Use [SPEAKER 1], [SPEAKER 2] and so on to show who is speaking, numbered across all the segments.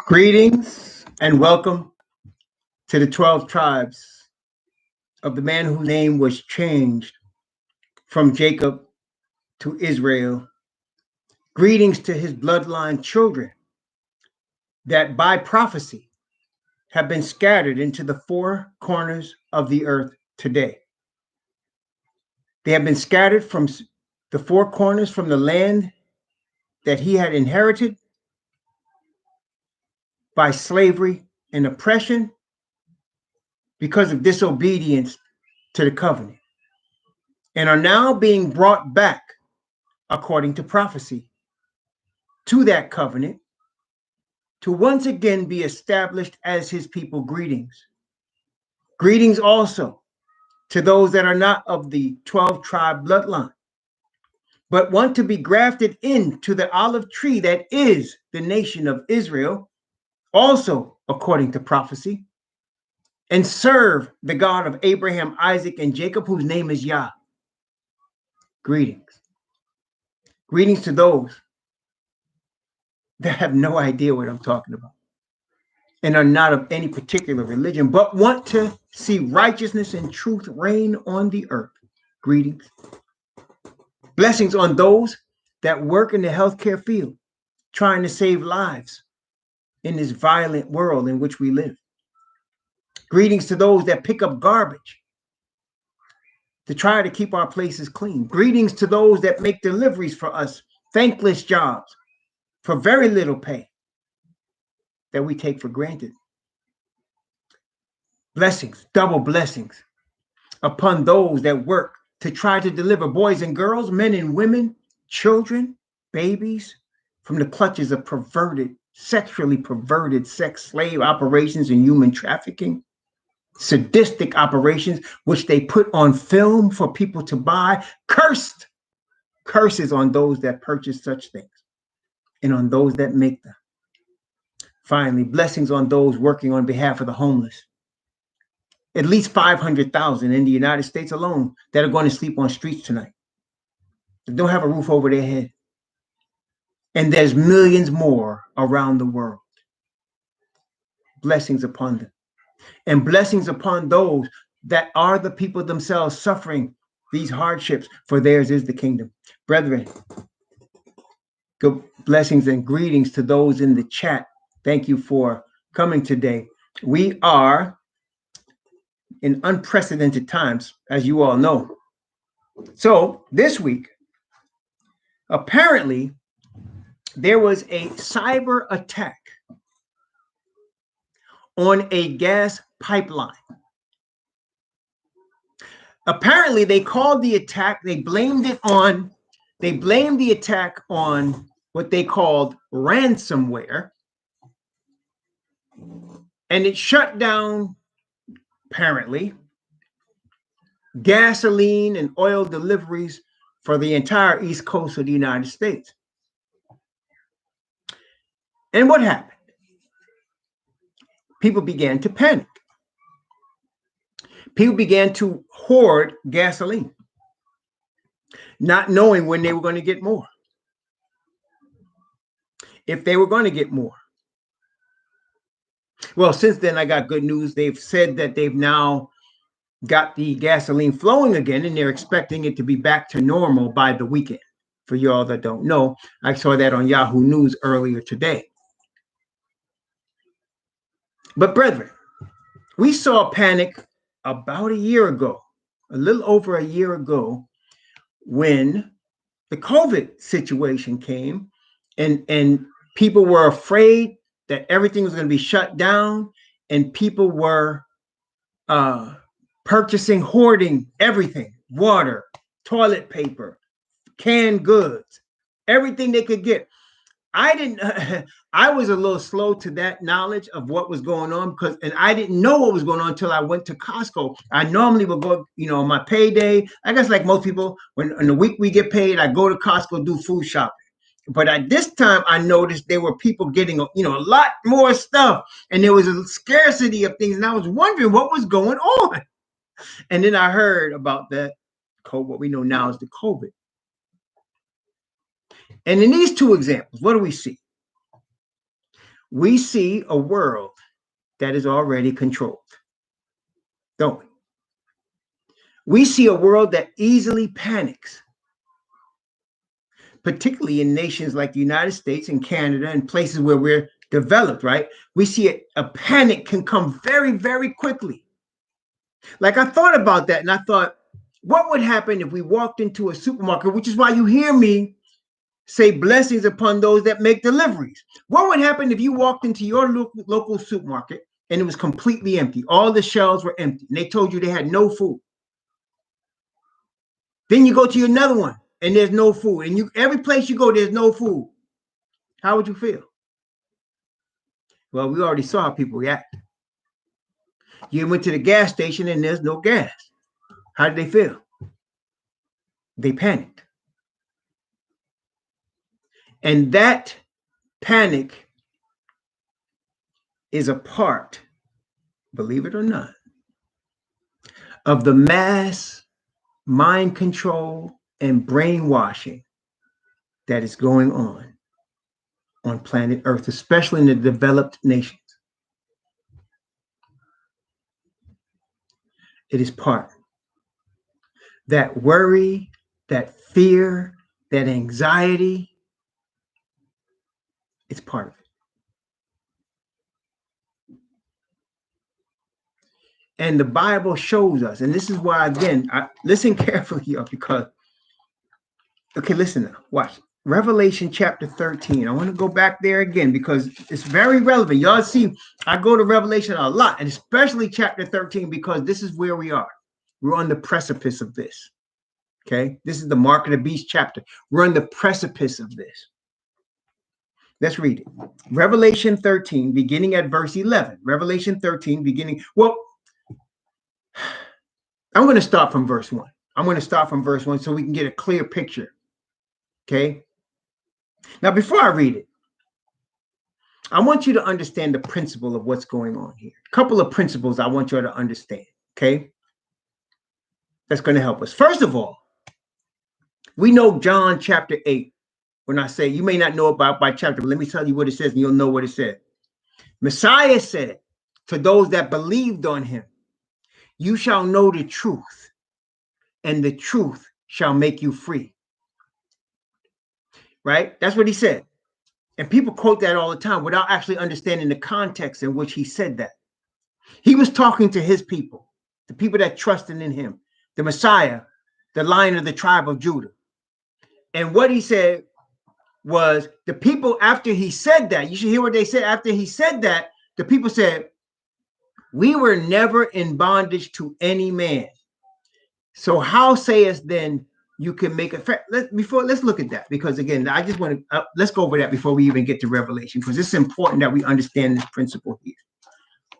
[SPEAKER 1] Greetings and welcome to the 12 tribes of the man whose name was changed from Jacob to Israel. Greetings to his bloodline children that by prophecy have been scattered into the four corners of the earth today. They have been scattered from the four corners from the land that he had inherited by slavery and oppression because of disobedience to the covenant, and are now being brought back according to prophecy to that covenant to once again be established as his people. Greetings. Greetings also to those that are not of the 12 tribe bloodline, but want to be grafted into the olive tree that is the nation of Israel, also according to prophecy, and serve the God of Abraham, Isaac, and Jacob, whose name is Yah. Greetings. Greetings to those that have no idea what I'm talking about and are not of any particular religion, but want to see righteousness and truth reign on the earth. Greetings. Blessings on those that work in the healthcare field, trying to save lives in this violent world in which we live. Greetings to those that pick up garbage to try to keep our places clean. Greetings to those that make deliveries for us, thankless jobs for very little pay that we take for granted. Blessings, double blessings upon those that work to try to deliver boys and girls, men and women, children, babies from the clutches of sexually perverted sex slave operations and human trafficking, sadistic operations, which they put on film for people to buy. Curses on those that purchase such things and on those that make them. Finally, blessings on those working on behalf of the homeless. At least 500,000 in the United States alone that are going to sleep on streets tonight, that don't have a roof over their head. And there's millions more around the world. Blessings upon them. And blessings upon those that are the people themselves suffering these hardships, for theirs is the kingdom. Brethren, good blessings and greetings to those in the chat. Thank you for coming today. We are in unprecedented times, as you all know. So this week, apparently, there was a cyber attack on a gas pipeline. Apparently, they called the attack, they blamed the attack on what they called ransomware. And it shut down, apparently, gasoline and oil deliveries for the entire East Coast of the United States. And what happened? People began to panic. People began to hoard gasoline, not knowing when they were going to get more, if they were going to get more. Well, since then, I got good news. They've said that they've now got the gasoline flowing again, and they're expecting it to be back to normal by the weekend. For y'all that don't know, I saw that on Yahoo News earlier today. But brethren, we saw panic about a year ago, a little over a year ago, when the COVID situation came and people were afraid that everything was going to be shut down, and people were hoarding everything, water, toilet paper, canned goods, everything they could get. I was a little slow to that knowledge of what was going on and I didn't know what was going on until I went to Costco. I normally would go, on my payday. I guess like most people, when in the week we get paid, I go to Costco, do food shopping. But at this time, I noticed there were people getting, a lot more stuff, and there was a scarcity of things. And I was wondering what was going on. And then I heard about what we know now is the COVID. And in these two examples, what do we see? we see a world that is already controlled, don't we? We see a world that easily panics, particularly in nations like the United States and Canada and places where we're developed, right? We see a panic can come very, very quickly. Like I thought about that and I thought, what would happen if we walked into a supermarket, which is why you hear me say blessings upon those that make deliveries. What would happen if you walked into your local supermarket and it was completely empty? All the shelves were empty and they told you they had no food. Then you go to another one and there's no food. And every place you go, there's no food. How would you feel? Well, we already saw how people react. You went to the gas station and there's no gas. How did they feel? They panicked. And that panic is a part, believe it or not, of the mass mind control and brainwashing that is going on planet Earth, especially in the developed nations. It is part. That worry, that fear, that anxiety, it's part of it. And the Bible shows us, and this is why, again, listen carefully here because, okay, listen now, watch. Revelation chapter 13. I want to go back there again because it's very relevant. Y'all see, I go to Revelation a lot, and especially chapter 13, because this is where we are. We're on the precipice of this. Okay, this is the Mark of the Beast chapter. We're on the precipice of this. Let's read it. Revelation 13, beginning at verse 11. Revelation 13, beginning. Well, I'm going to start from verse 1. I'm going to start from verse 1 so we can get a clear picture. Okay. Now, before I read it, I want you to understand the principle of what's going on here. A couple of principles I want you to understand. Okay. That's going to help us. First of all, we know John chapter 8. When I say, you may not know about by chapter, but let me tell you what it says and you'll know what it said. Messiah said to those that believed on him, you shall know the truth, and the truth shall make you free. Right? That's what he said. And people quote that all the time without actually understanding the context in which he said that. He was talking to his people, the people that trusted in him, the Messiah, the Lion of the tribe of Judah. And what he said was the people, after he said that, you should hear what they said. After he said that, the people said, we were never in bondage to any man. So how sayest then you can make a let's look at that, because again, I just want to let's go over that before we even get to Revelation, because it's important that we understand this principle here.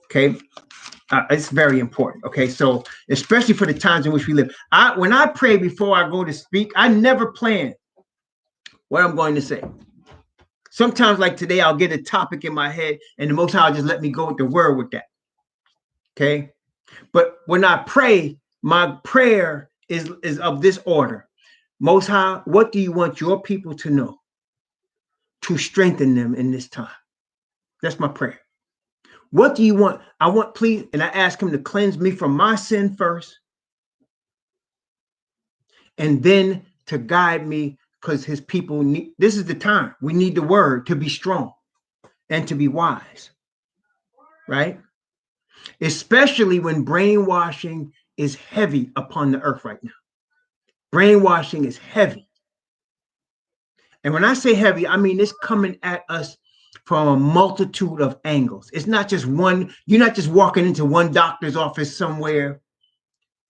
[SPEAKER 1] Okay, it's very important. Okay, so especially for the times in which we live, when I pray before I go to speak, I never plan what I'm going to say. Sometimes, like today, I'll get a topic in my head, and the Most High will just let me go with the word with that. Okay, but when I pray, my prayer is of this order. Most High, what do you want your people to know to strengthen them in this time? That's my prayer. What do you want? I want, please, and I ask him to cleanse me from my sin first, and then to guide me, because his people need, this is the time. We need the word to be strong and to be wise, right? Especially when brainwashing is heavy upon the earth right now. Brainwashing is heavy. And when I say heavy, I mean it's coming at us from a multitude of angles. It's not just one, you're not just walking into one doctor's office somewhere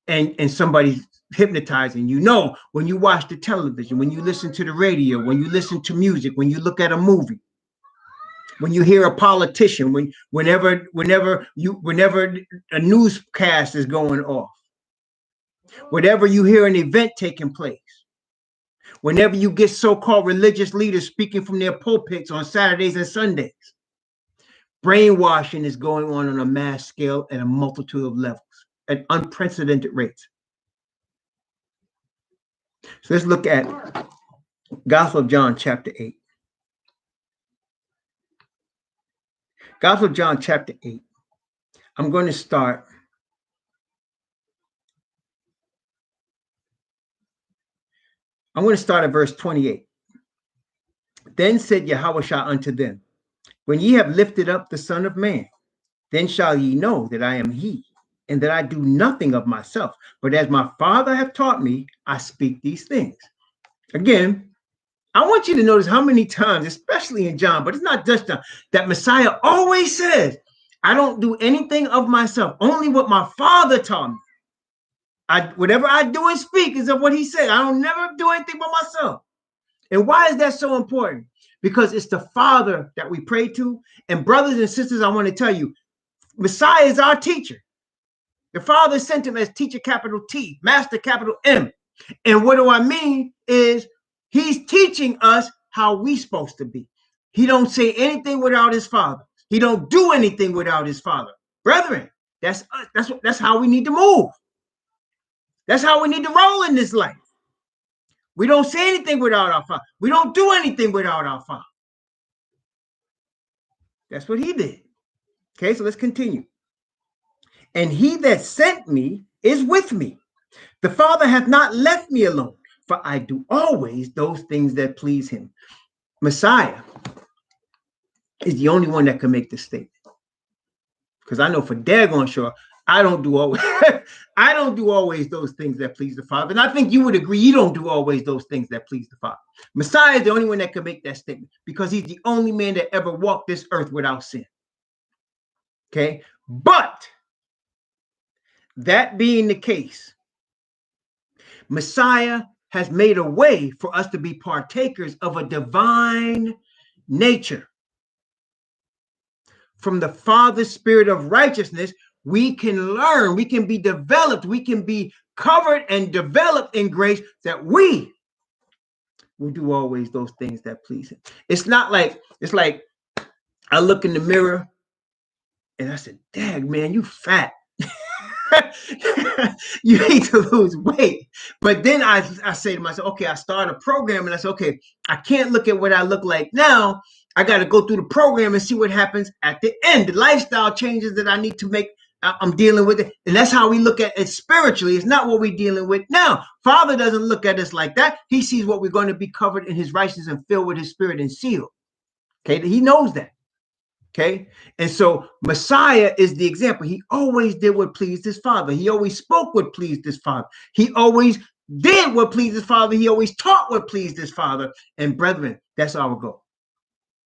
[SPEAKER 1] and somebody's hypnotizing you. No, when you watch the television, when you listen to the radio, when you listen to music, when you look at a movie, when you hear a politician, whenever a newscast is going off, whenever you hear an event taking place, whenever you get so-called religious leaders speaking from their pulpits on Saturdays and Sundays, brainwashing is going on a mass scale at a multitude of levels at unprecedented rates. So let's look at Gospel of John chapter 8. Gospel of John, chapter 8. I'm going to start. I'm going to start at verse 28. Then said Yahushua unto them, when ye have lifted up the Son of Man, then shall ye know that I am he, and that I do nothing of myself, but as my Father hath taught me, I speak these things. Again, I want you to notice how many times, especially in John, but it's not just John, that Messiah always says, I don't do anything of myself, only what my Father taught me. Whatever I do and speak is of what he said. I don't never do anything by myself. And why is that so important? Because it's the Father that we pray to. And brothers and sisters, I want to tell you, Messiah is our teacher. The Father sent him as teacher, capital T, master, capital M. And what do I mean is he's teaching us how we supposed to be. He don't say anything without his Father. He don't do anything without his Father. Brethren, that's how we need to move. That's how we need to roll in this life. We don't say anything without our Father. We don't do anything without our Father. That's what he did. Okay, so let's continue. And he that sent me is with me. The Father hath not left me alone, for I do always those things that please him. Messiah is the only one that can make this statement. Because I know for daggone sure, I don't do always those things that please the Father. And I think you would agree you don't do always those things that please the Father. Messiah is the only one that can make that statement because he's the only man that ever walked this earth without sin. Okay? But that being the case, Messiah has made a way for us to be partakers of a divine nature. From the Father's spirit of righteousness, we can learn, we can be developed, we can be covered and developed in grace that we will do always those things that please him. It's like I look in the mirror and I said, dang, man, you fat. You need to lose weight. But then I say to myself, okay, I start a program and I say, okay, I can't look at what I look like now. I got to go through the program and see what happens at the end. The lifestyle changes that I need to make, I'm dealing with it. And that's how we look at it spiritually. It's not what we're dealing with now. Father doesn't look at us like that. He sees what we're going to be covered in his righteousness and filled with his spirit and sealed. Okay, he knows that. Okay, and so Messiah is the example. He always did what pleased his Father. He always spoke what pleased his Father. He always did what pleased his Father. He always taught what pleased his Father. And brethren, that's our goal.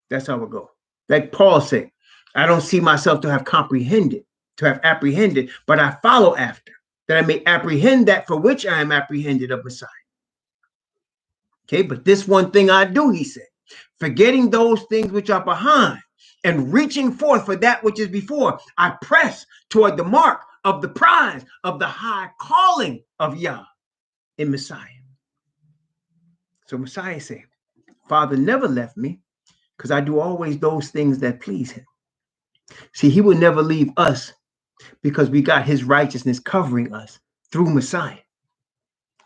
[SPEAKER 1] That's our goal. Like Paul said, I don't see myself to have apprehended, but I follow after, that I may apprehend that for which I am apprehended of Messiah. Okay, but this one thing I do, he said, forgetting those things which are behind, and reaching forth for that which is before, I press toward the mark of the prize of the high calling of Yah in Messiah. So Messiah said, Father never left me because I do always those things that please him. See, he will never leave us because we got his righteousness covering us through Messiah.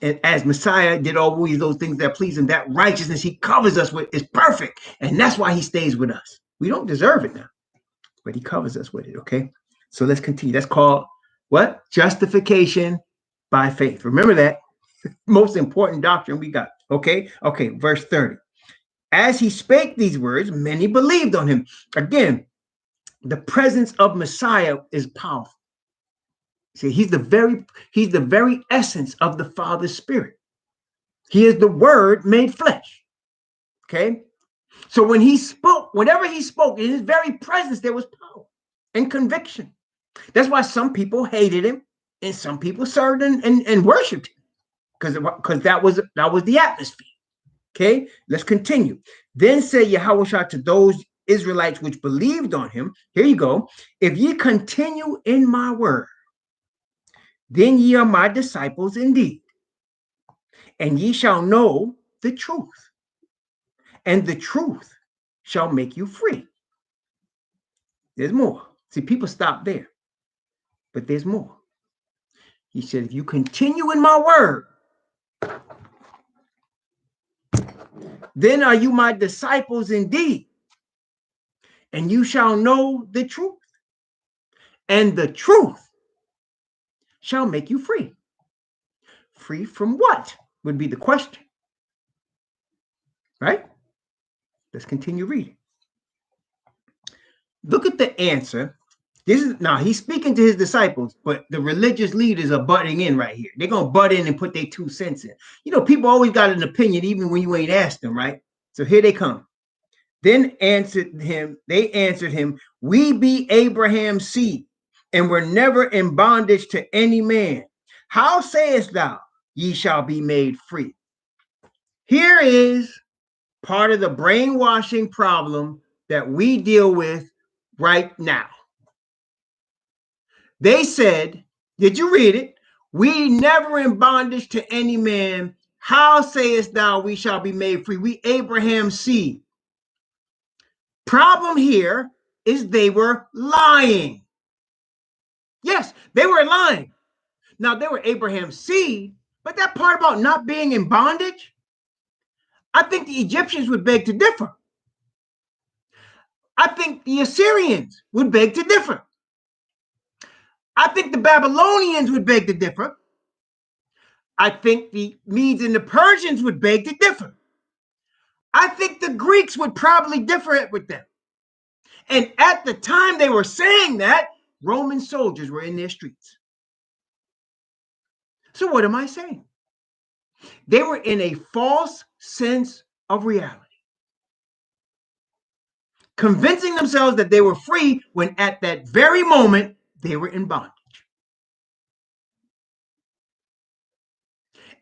[SPEAKER 1] And as Messiah did always those things that please him, that righteousness he covers us with is perfect. And that's why he stays with us. We don't deserve it now, but he covers us with it, okay? So let's continue. That's called what? Justification by faith. Remember that. Most important doctrine we got, okay? Okay, verse 30. As he spake these words, many believed on him. Again, the presence of Messiah is powerful. See, he's the very essence of the Father's Spirit. He is the Word made flesh, okay? So when he spoke, whatever he spoke, in his very presence, there was power and conviction. That's why some people hated him and some people served and worshiped him because that was the atmosphere. Okay, let's continue. Then said Yahushua to those Israelites which believed on him, here you go, if ye continue in my word, then ye are my disciples indeed, and ye shall know the truth, and the truth shall make you free. There's more. See, people stop there, but there's more. He said, if you continue in my word, then are you my disciples indeed, and you shall know the truth, and the truth shall make you free. Free from what would be the question, right? Let's continue reading. Look at the answer. This is now he's speaking to his disciples, but the religious leaders are butting in right here. They're gonna butt in and put their 2 cents in. You know, people always got an opinion, even when you ain't asked them, right? So here they come. Then they answered him, we be Abraham's seed, and were never in bondage to any man. How sayest thou, ye shall be made free? Here is part of the brainwashing problem that we deal with right now. They said, did you read it? We never in bondage to any man. How sayest thou we shall be made free? We Abraham's seed. Problem here is they were lying. Yes, they were lying. Now, they were Abraham's seed, but that part about not being in bondage, I think the Egyptians would beg to differ. I think the Assyrians would beg to differ. I think the Babylonians would beg to differ. I think the Medes and the Persians would beg to differ. I think the Greeks would probably differ with them. And at the time they were saying that, Roman soldiers were in their streets. So what am I saying? They were in a false sense of reality, convincing themselves that they were free when at that very moment they were in bondage.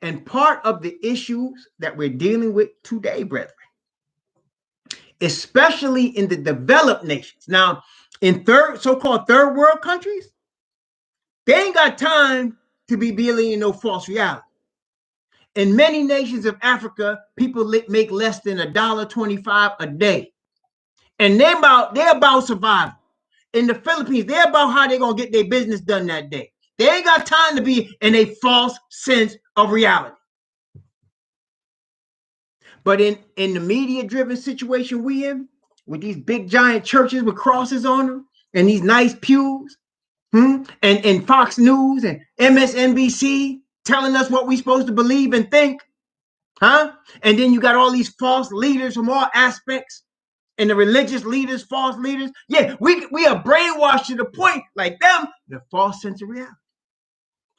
[SPEAKER 1] And part of the issues that we're dealing with today, brethren, especially in the developed nations. Now, in so-called third world countries, they ain't got time to be dealing in no false reality. In many nations of Africa, people make less than $1.25 a day. And they're about survival. In the Philippines, they're about how they're going to get their business done that day. They ain't got time to be in a false sense of reality. But in the media-driven situation we in, with these big giant churches with crosses on them and these nice pews, and Fox News and MSNBC telling us what we're supposed to believe and think, and then you got all these false leaders from all aspects, and the religious leaders, false leaders. Yeah, we are brainwashed to the point, like them, the false sense of reality.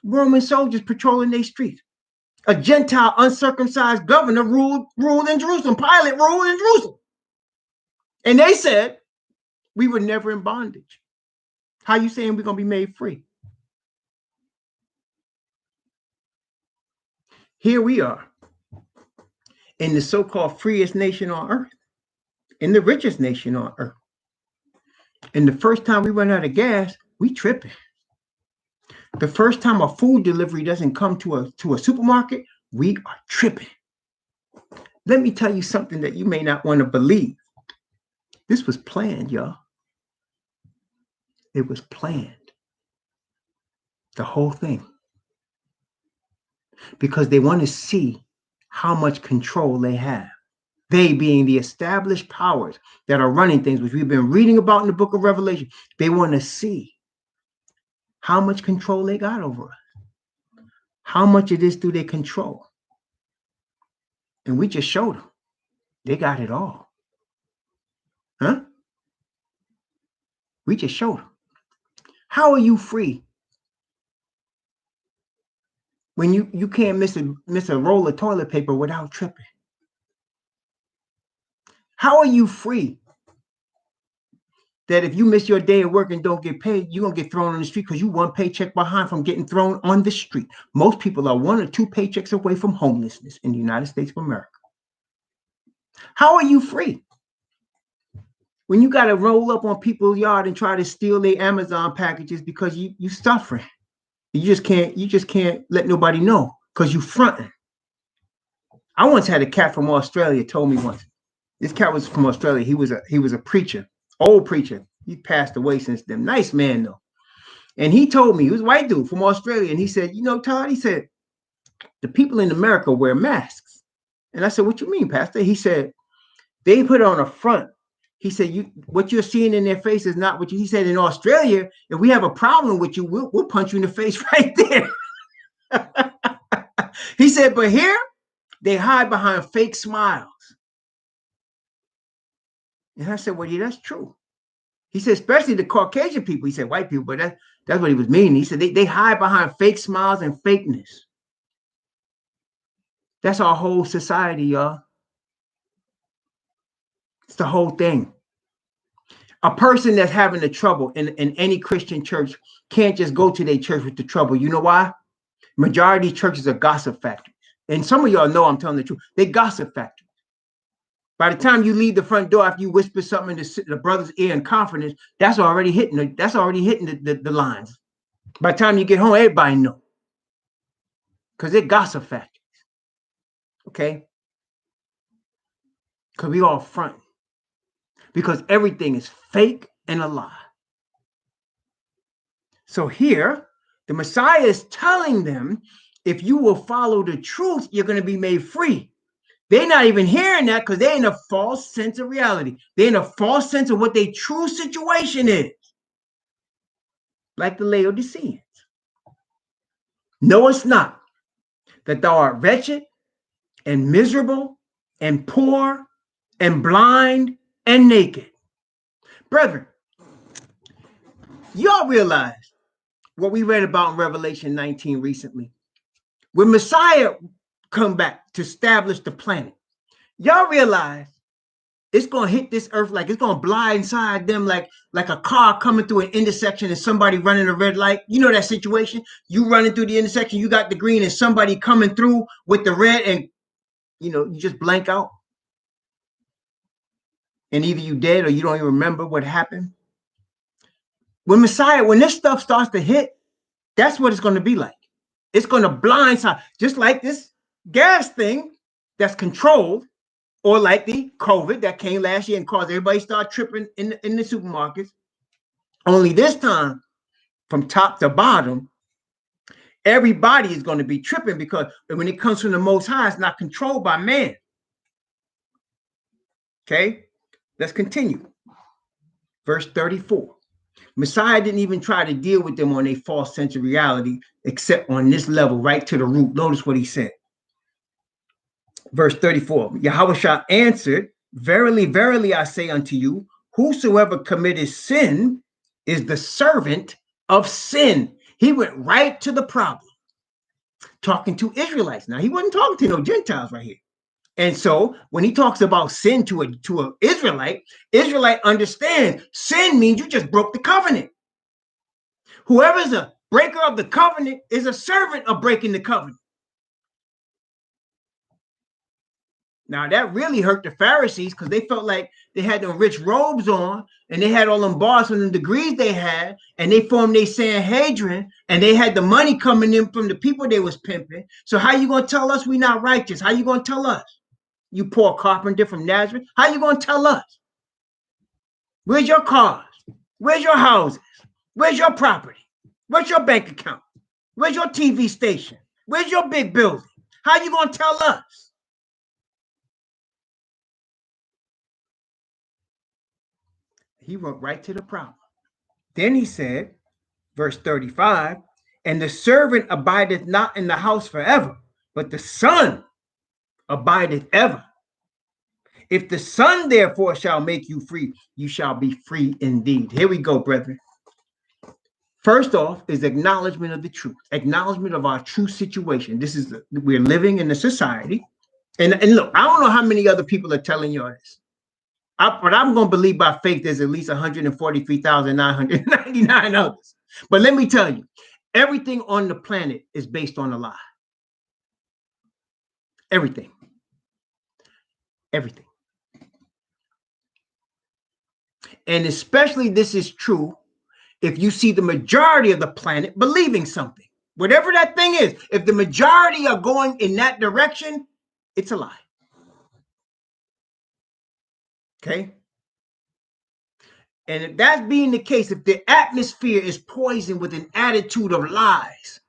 [SPEAKER 1] Roman soldiers patrolling their streets. A Gentile, uncircumcised governor ruled in Jerusalem. Pilate ruled in Jerusalem. And they said, we were never in bondage. How you saying we're going to be made free? Here we are in the so-called freest nation on earth, in the richest nation on earth. And the first time we run out of gas, we tripping. The first time a food delivery doesn't come to a supermarket, we are tripping. Let me tell you something that you may not want to believe. This was planned, y'all. It was planned. The whole thing. Because they want to see how much control they have. They being the established powers that are running things, which we've been reading about in the book of Revelation. They want to see how much control they got over us. How much of this do they control? And we just showed them. They got it all. We just showed them. How are you free when you can't miss a roll of toilet paper without tripping? How are you free that if you miss your day at work and don't get paid, you're going to get thrown on the street because you one paycheck behind from getting thrown on the street? Most people are 1 or 2 paychecks away from homelessness in the United States of America. How are you free when you got to roll up on people's yard and try to steal their Amazon packages because you suffering? You just can't let nobody know because you fronting. I once had a cat from Australia told me once. This cat was from Australia. He was a preacher, old preacher. He passed away since then. Nice man though. And he told me, he was a white dude from Australia, and he said, Todd, he said, the people in America wear masks. And I said, what you mean, Pastor? He said, they put on a front. He said, what you're seeing in their face is not what you, he said, in Australia, if we have a problem with you, we'll punch you in the face right there. He said, but here, they hide behind fake smiles. And I said, well, yeah, that's true. He said, especially the Caucasian people. He said, white people, but that's what he was meaning. He said, they hide behind fake smiles and fakeness. That's our whole society, y'all. It's the whole thing. A person that's having the trouble in any Christian church can't just go to their church with the trouble. You know why? Majority of churches are gossip factories. And some of y'all know I'm telling the truth. They gossip factories. By the time you leave the front door, after you whisper something in the brother's ear in confidence, that's already hitting the lines. By the time you get home, everybody knows. Because they're gossip factories. Okay? Because we all front. Because everything is fake and a lie. So here, the Messiah is telling them, if you will follow the truth, you're going to be made free. They're not even hearing that because they're in a false sense of reality. They're in a false sense of what their true situation is. Like the Laodiceans. Knowest not that thou art wretched and miserable and poor and blind and naked. Brethren, y'all realize what we read about in Revelation 19 recently. When Messiah come back to establish the planet, y'all realize it's going to hit this earth like it's going to blindside them like a car coming through an intersection and somebody running a red light. You know that situation? You running through the intersection, you got the green and somebody coming through with the red and, you just blank out. And either you dead or you don't even remember what happened. When this stuff starts to hit, that's what it's going to be like. It's going to blindside, just like this gas thing that's controlled, or like the COVID that came last year and caused everybody to start tripping in the supermarkets. Only this time, from top to bottom, everybody is going to be tripping because when it comes from the Most High, it's not controlled by man. Okay, let's continue. Verse 34. Messiah didn't even try to deal with them on a false sense of reality, except on this level, right to the root. Notice what he said. Verse 34, Yahushua answered, verily, verily, I say unto you, whosoever committed sin is the servant of sin. He went right to the problem, talking to Israelites. Now, he wasn't talking to no Gentiles right here. And so when he talks about sin to an Israelite understands sin means you just broke the covenant. Whoever's a breaker of the covenant is a servant of breaking the covenant. Now, that really hurt the Pharisees because they felt like they had them rich robes on and they had all them bars from the degrees they had, and they formed their Sanhedrin, and they had the money coming in from the people they was pimping. So how you going to tell us we not righteous? How you going to tell us? You poor carpenter from Nazareth. How you going to tell us? Where's your cars? Where's your houses? Where's your property? Where's your bank account? Where's your TV station? Where's your big building? How you going to tell us? He went right to the problem. Then he said, verse 35, and the servant abideth not in the house forever, but the Son abideth ever. If the Son therefore shall make you free, you shall be free indeed. Here we go, brethren. First off is acknowledgement of the truth, acknowledgement of our true situation. We're living in a society. And look, I don't know how many other people are telling you this. But I'm going to believe by faith there's at least 143,999 others. But let me tell you, everything on the planet is based on a lie. Everything. Everything. And especially this is true if you see the majority of the planet believing something. Whatever that thing is, if the majority are going in that direction, it's a lie. Okay? And if that being the case, if the atmosphere is poisoned with an attitude of lies,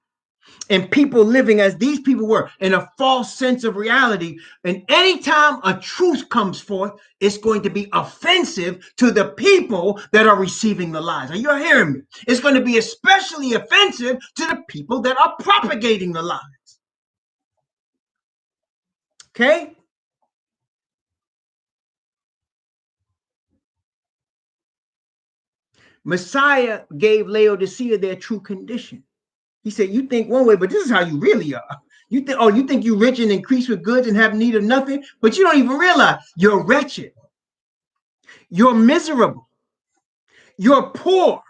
[SPEAKER 1] and people living as these people were in a false sense of reality. And anytime a truth comes forth, it's going to be offensive to the people that are receiving the lies. Are you hearing me? It's going to be especially offensive to the people that are propagating the lies. Okay? Messiah gave Laodicea their true condition. He said, you think one way, but this is how you really are. You think you're rich and increase with goods and have need of nothing, but you don't even realize you're wretched. You're miserable. You're poor.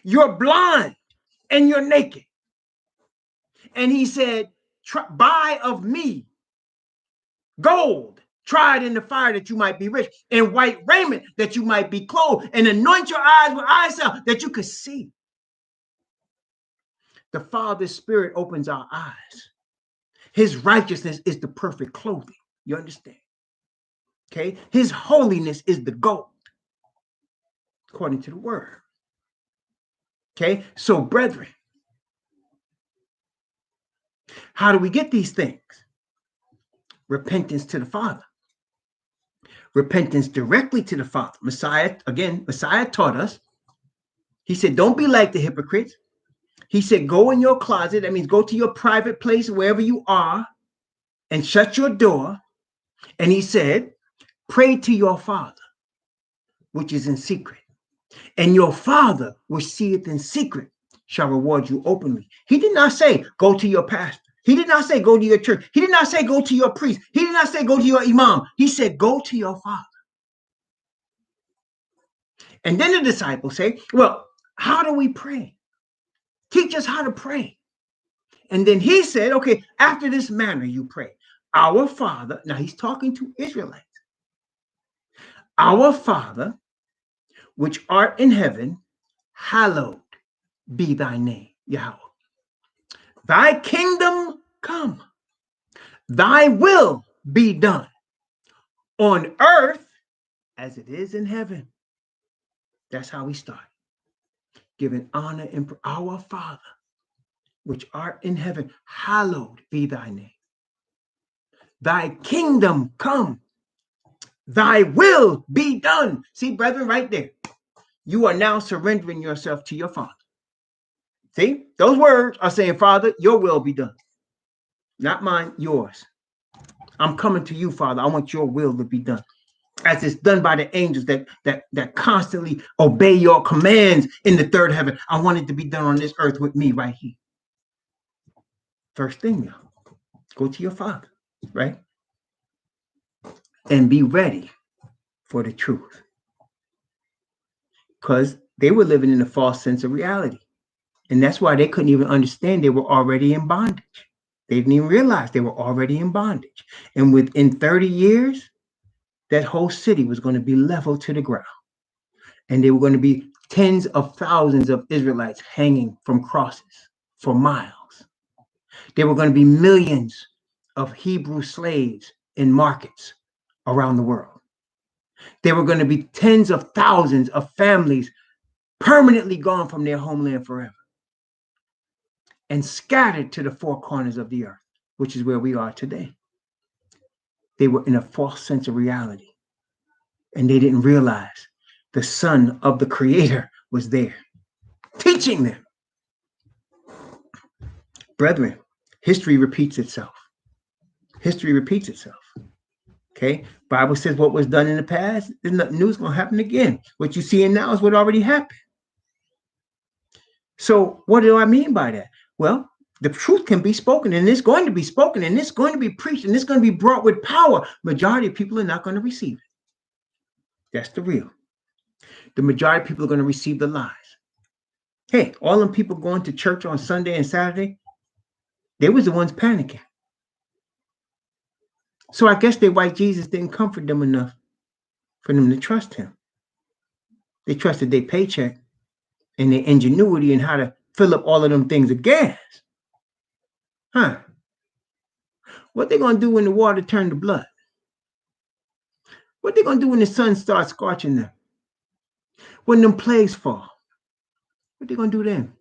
[SPEAKER 1] You're blind and you're naked. And he said, buy of me gold tried in the fire that you might be rich, and white raiment that you might be clothed, and anoint your eyes with eye salve that you could see. The Father's Spirit opens our eyes. His righteousness is the perfect clothing. You understand? Okay? His holiness is the gold, according to the word. Okay? So, brethren, how do we get these things? Repentance to the Father. Repentance directly to the Father. Messiah taught us. He said, don't be like the hypocrites. He said, go in your closet. That means go to your private place, wherever you are, and shut your door. And he said, pray to your Father, which is in secret. And your Father, which seeth in secret, shall reward you openly. He did not say, go to your pastor. He did not say, go to your church. He did not say, go to your priest. He did not say, go to your imam. He said, go to your Father. And then the disciples say, well, how do we pray? Teach us how to pray. And then he said, okay, after this manner you pray. Our Father, now he's talking to Israelites. Our Father, which art in heaven, hallowed be thy name, Yahweh. Thy kingdom come. Thy will be done on earth as it is in heaven. That's how we start. Giving honor and our Father, which art in heaven, hallowed be thy name. Thy kingdom come. Thy will be done. See, brethren, right there. You are now surrendering yourself to your Father. See, those words are saying, Father, your will be done. Not mine, yours. I'm coming to you, Father. I want your will to be done. As it's done by the angels that constantly obey your commands in the third heaven. I want it to be done on this earth with me right here. First thing, y'all, go to your Father, right? And be ready for the truth. Because they were living in a false sense of reality. And that's why they couldn't even understand they were already in bondage. They didn't even realize they were already in bondage. And within 30 years, that whole city was going to be leveled to the ground. And there were going to be tens of thousands of Israelites hanging from crosses for miles. There were going to be millions of Hebrew slaves in markets around the world. There were going to be tens of thousands of families permanently gone from their homeland forever and scattered to the four corners of the earth, which is where we are today. They were in a false sense of reality, and they didn't realize the Son of the Creator was there, teaching them. Brethren, history repeats itself. History repeats itself. Okay? Bible says what was done in the past, there's nothing new is going to happen again. What you're seeing now is what already happened. So what do I mean by that? Well, the truth can be spoken, and it's going to be spoken, and it's going to be preached, and it's going to be brought with power. Majority of people are not going to receive it. That's the real. The majority of people are going to receive the lies. Hey, all them people going to church on Sunday and Saturday, they was the ones panicking. So I guess their white Jesus didn't comfort them enough for them to trust him. They trusted their paycheck and their ingenuity and how to fill up all of them things of gas. Huh? What they going to do when the water turn to blood? What they going to do when the sun starts scorching them? When them plagues fall? What they going to do then?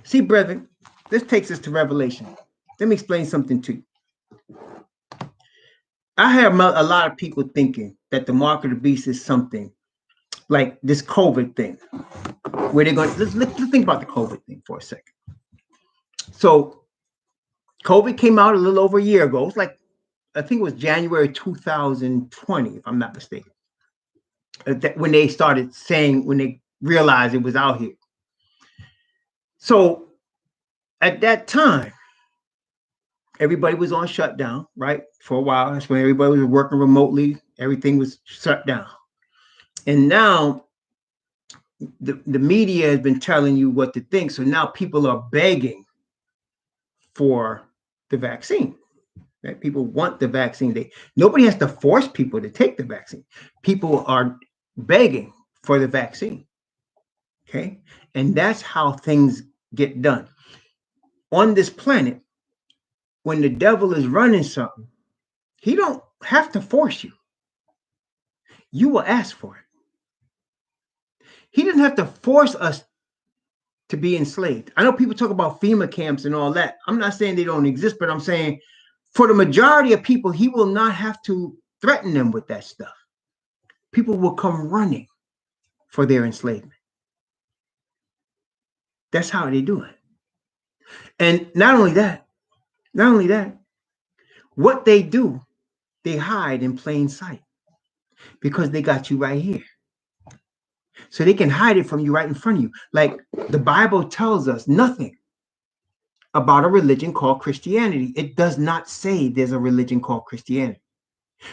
[SPEAKER 1] See, brethren, this takes us to Revelation. Let me explain something to you. I have a lot of people thinking that the mark of the beast is something like this COVID thing, where they're going. Let's think about the COVID thing for a second. So, COVID came out a little over a year ago. It's like, I think it was January 2020, if I'm not mistaken, when they started saying, when they realized it was out here. So at that time, everybody was on shutdown, right? For a while. That's when everybody was working remotely. Everything was shut down. And now the media has been telling you what to think. So now people are begging for the vaccine. Right? People want the vaccine. Nobody has to force people to take the vaccine. People are begging for the vaccine. Okay. And that's how things get done. On this planet, when the devil is running something, he don't have to force you. You will ask for it. He didn't have to force us to be enslaved. I know people talk about FEMA camps and all that. I'm not saying they don't exist, but I'm saying for the majority of people, he will not have to threaten them with that stuff. People will come running for their enslavement. That's how they do it. And not only that, what they do, they hide in plain sight because they got you right here. So they can hide it from you right in front of you. Like the Bible tells us nothing about a religion called Christianity. It does not say there's a religion called Christianity.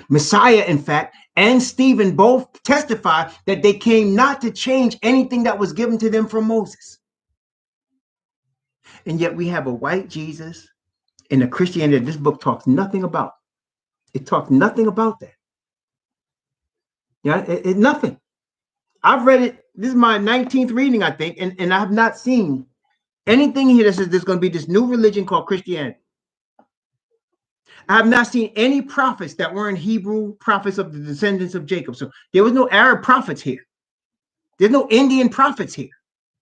[SPEAKER 1] Messiah, in fact, and Stephen both testify that they came not to change anything that was given to them from Moses. And yet we have a white Jesus and a Christianity that this book talks nothing about. It talks nothing about that. Yeah, nothing. I've read it. This is my 19th reading, I think, and I have not seen anything here that says there's going to be this new religion called Christianity. I have not seen any prophets that weren't Hebrew prophets of the descendants of Jacob. So there was no Arab prophets here. There's no Indian prophets here.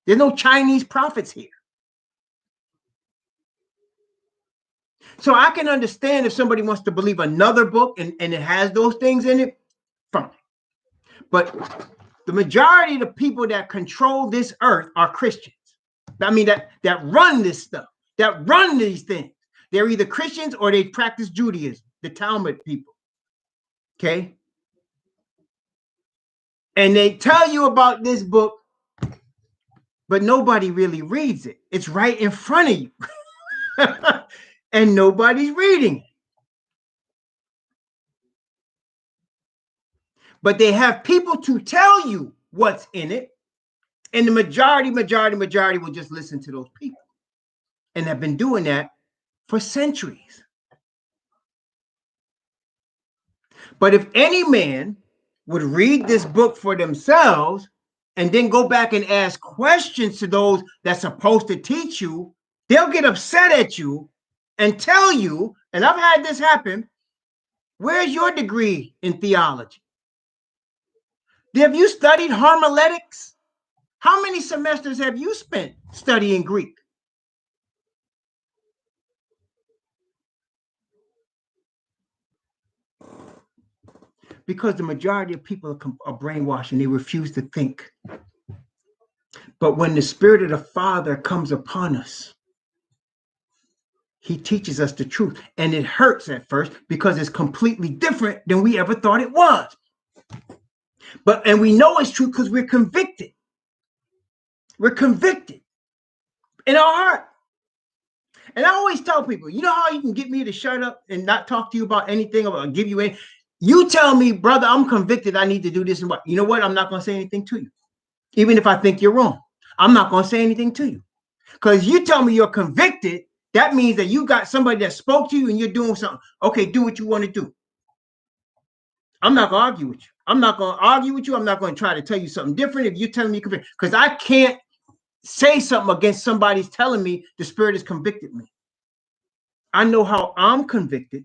[SPEAKER 1] There's no Chinese prophets here. So I can understand if somebody wants to believe another book and it has those things in it, fine. But the majority of the people that control this earth are Christians. I mean, that run this stuff, that run these things. They're either Christians or they practice Judaism, the Talmud people. Okay? And they tell you about this book, but nobody really reads it. It's right in front of you. And nobody's reading it. But they have people to tell you what's in it. And the majority will just listen to those people. And have been doing that for centuries. But if any man would read this book for themselves and then go back and ask questions to those that's supposed to teach you, they'll get upset at you and tell you, and I've had this happen, where's your degree in theology? Have you studied homiletics? How many semesters have you spent studying Greek? Because the majority of people are brainwashed and they refuse to think. But when the Spirit of the Father comes upon us, he teaches us the truth. And it hurts at first because it's completely different than we ever thought it was. And we know it's true because we're convicted. We're convicted in our heart. And I always tell people, you know how you can get me to shut up and not talk to you about anything or give you any? You tell me, brother, I'm convicted. I need to do this and what? You know what? I'm not going to say anything to you. Even if I think you're wrong, I'm not going to say anything to you. Because you tell me you're convicted, that means that you got somebody that spoke to you and you're doing something. Okay, do what you want to do. I'm not going to argue with you. I'm not going to argue with you. I'm not going to try to tell you something different if you're telling me convicted. Because I can't say something against somebody's telling me the Spirit has convicted me. I know how I'm convicted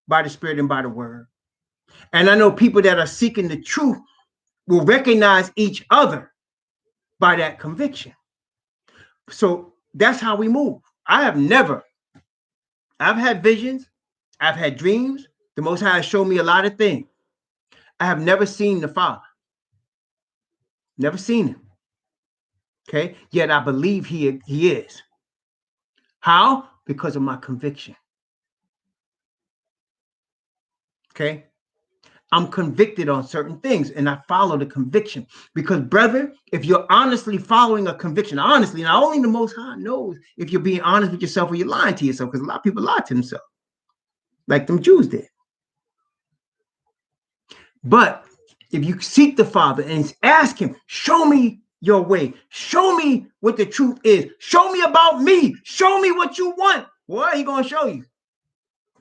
[SPEAKER 1] by the Spirit and by the Word. And I know people that are seeking the truth will recognize each other by that conviction. So that's how we move. I've had visions. I've had dreams. The Most High has shown me a lot of things. I have never seen the Father. Never seen him. Okay. Yet I believe he is. How? Because of my conviction. Okay. I'm convicted on certain things and I follow the conviction. Because, brother, if you're honestly following a conviction, honestly, not only the Most High knows if you're being honest with yourself or you're lying to yourself, because a lot of people lie to themselves, like them Jews did. But if you seek the Father and ask him, show me your way, show me what the truth is, show me about me, show me what you want, boy, he's going to show you.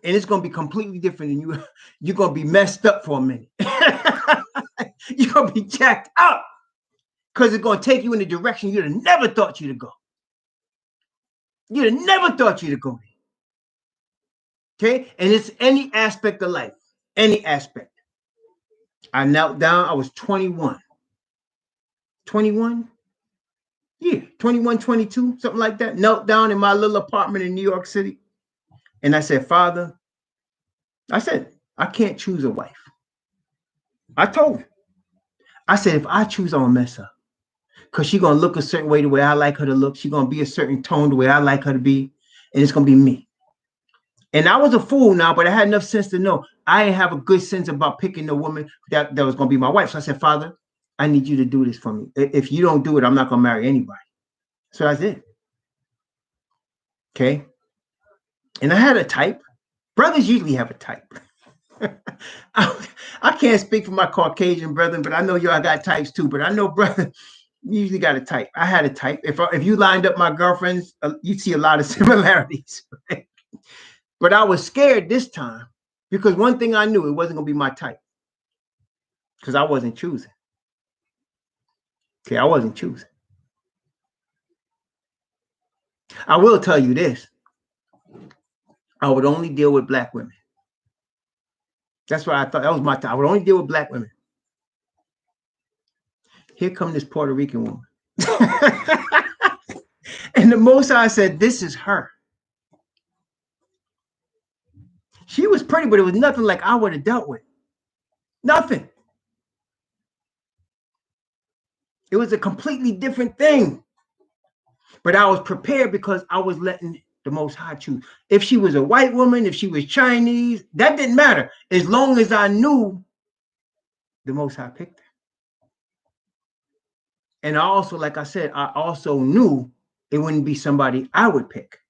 [SPEAKER 1] And it's going to be completely different than you. You're going to be messed up for a minute. You're going to be jacked up because it's going to take you in a direction you'd have never thought you to go. You'd have never thought you to go. Okay? And it's any aspect of life, any aspect. I knelt down. I was 21. 21? Yeah, 21, 22, something like that. Knelt down in my little apartment in New York City. And I said, Father, I said, I can't choose a wife. I told him. I said, if I choose, I'm going to mess up. Because she's going to look a certain way the way I like her to look. She's going to be a certain tone the way I like her to be. And it's going to be me. And I was a fool now, but I had enough sense to know I didn't have a good sense about picking the woman that was going to be my wife. So I said, Father, I need you to do this for me. If you don't do it, I'm not going to marry anybody. So that's it. Okay. And I had a type. Brothers usually have a type. I can't speak for my Caucasian brethren, but I know y'all got types too. But I know, brother, you usually got a type. I had a type. If you lined up my girlfriends, you'd see a lot of similarities. Right? But I was scared this time because one thing I knew, it wasn't going to be my type because I wasn't choosing. Okay, I wasn't choosing. I will tell you this. I would only deal with black women. That's what I thought. That was my time. I would only deal with black women. Here come this Puerto Rican woman. And the Most High said, this is her. She was pretty, but it was nothing like I would have dealt with. Nothing. It was a completely different thing. But I was prepared because I was letting the Most High choose. If she was a white woman, if she was Chinese, that didn't matter. As long as I knew the Most High picked her. And I also, like I said, I also knew it wouldn't be somebody I would pick.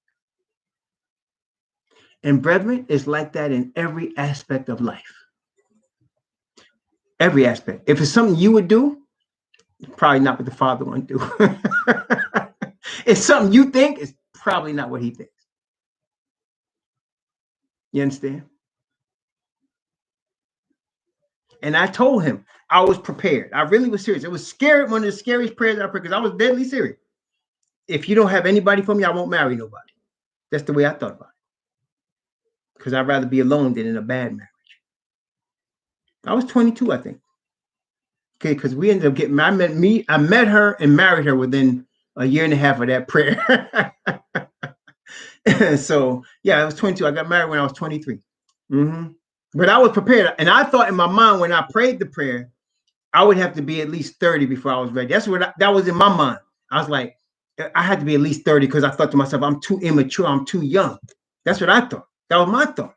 [SPEAKER 1] And brethren, it's like that in every aspect of life. Every aspect. If it's something you would do, probably not what the Father would do. It's something you think, it's probably not what he thinks. You understand? And I told him I was prepared. I really was serious. It was scary. One of the scariest prayers I prayed because I was deadly serious. If you don't have anybody for me, I won't marry nobody. That's the way I thought about it. Because I'd rather be alone than in a bad marriage. I was 22, I think. Okay, because we ended up getting, I met her and married her within a year and a half of that prayer. So, yeah, I was 22. I got married when I was 23. Mm-hmm. But I was prepared. And I thought in my mind when I prayed the prayer, I would have to be at least 30 before I was ready. That's what that was in my mind. I was like, I had to be at least 30 because I thought to myself, I'm too immature. I'm too young. That's what I thought. That was my thought.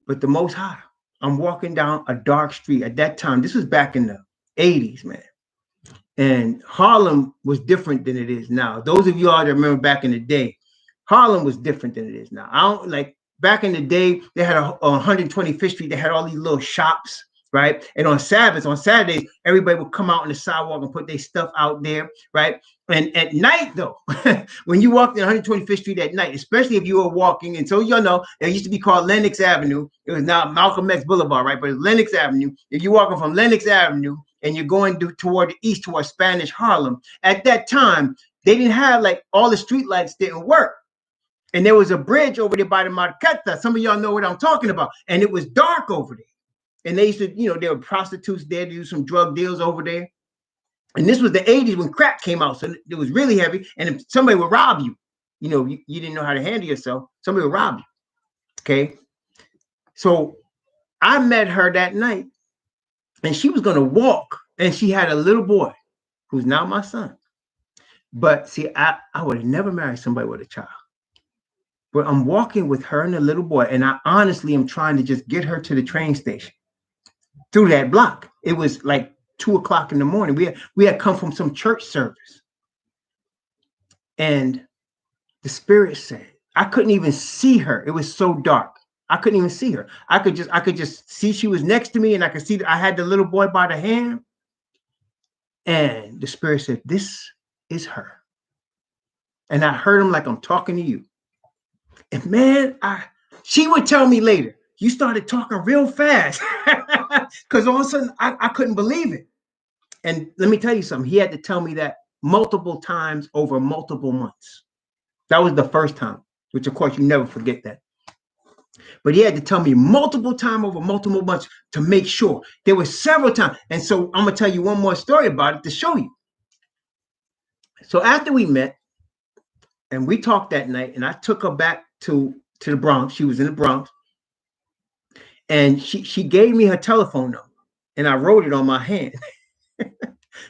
[SPEAKER 1] But the Most High, I'm walking down a dark street at that time. This was back in the 80s, man. And Harlem was different than it is now. Those of you all that remember back in the day, Harlem was different than it is now. I don't like back in the day, they had on 125th Street, they had all these little shops, right? And on Saturdays, everybody would come out on the sidewalk and put their stuff out there, right? And at night, though, when you walked in 125th Street at night, especially if you were walking, and so you know, it used to be called Lenox Avenue. It was now Malcolm X Boulevard, right? But it's Lenox Avenue. If you're walking from Lenox Avenue and you're going toward the east, toward Spanish Harlem, at that time, they didn't have like all the street lights didn't work. And there was a bridge over there by the Marqueta. Some of y'all know what I'm talking about. And it was dark over there. And they used to, you know, there were prostitutes there to do some drug deals over there. And this was the 80s when crack came out. So it was really heavy. And if somebody would rob you, you didn't know how to handle yourself, somebody will rob you. Okay. So I met her that night, and she was going to walk, and she had a little boy who's now my son. But see, I would have never married somebody with a child. But I'm walking with her and the little boy, and I honestly am trying to just get her to the train station through that block. It was like 2:00 in the morning. We had come from some church service, and the Spirit said, I couldn't even see her. It was so dark. I couldn't even see her. I could just see she was next to me, and I could see that I had the little boy by the hand. And the Spirit said, this is her. And I heard him like I'm talking to you. And man, she would tell me later, you started talking real fast. Because all of a sudden I couldn't believe it. And let me tell you something. He had to tell me that multiple times over multiple months. That was the first time, which of course you never forget that. But he had to tell me multiple times over multiple months to make sure. There were several times. And so I'm going to tell you one more story about it to show you. So after we met and we talked that night, and I took her back to the Bronx. She was in the Bronx. And she gave me her telephone number, and I wrote it on my hand.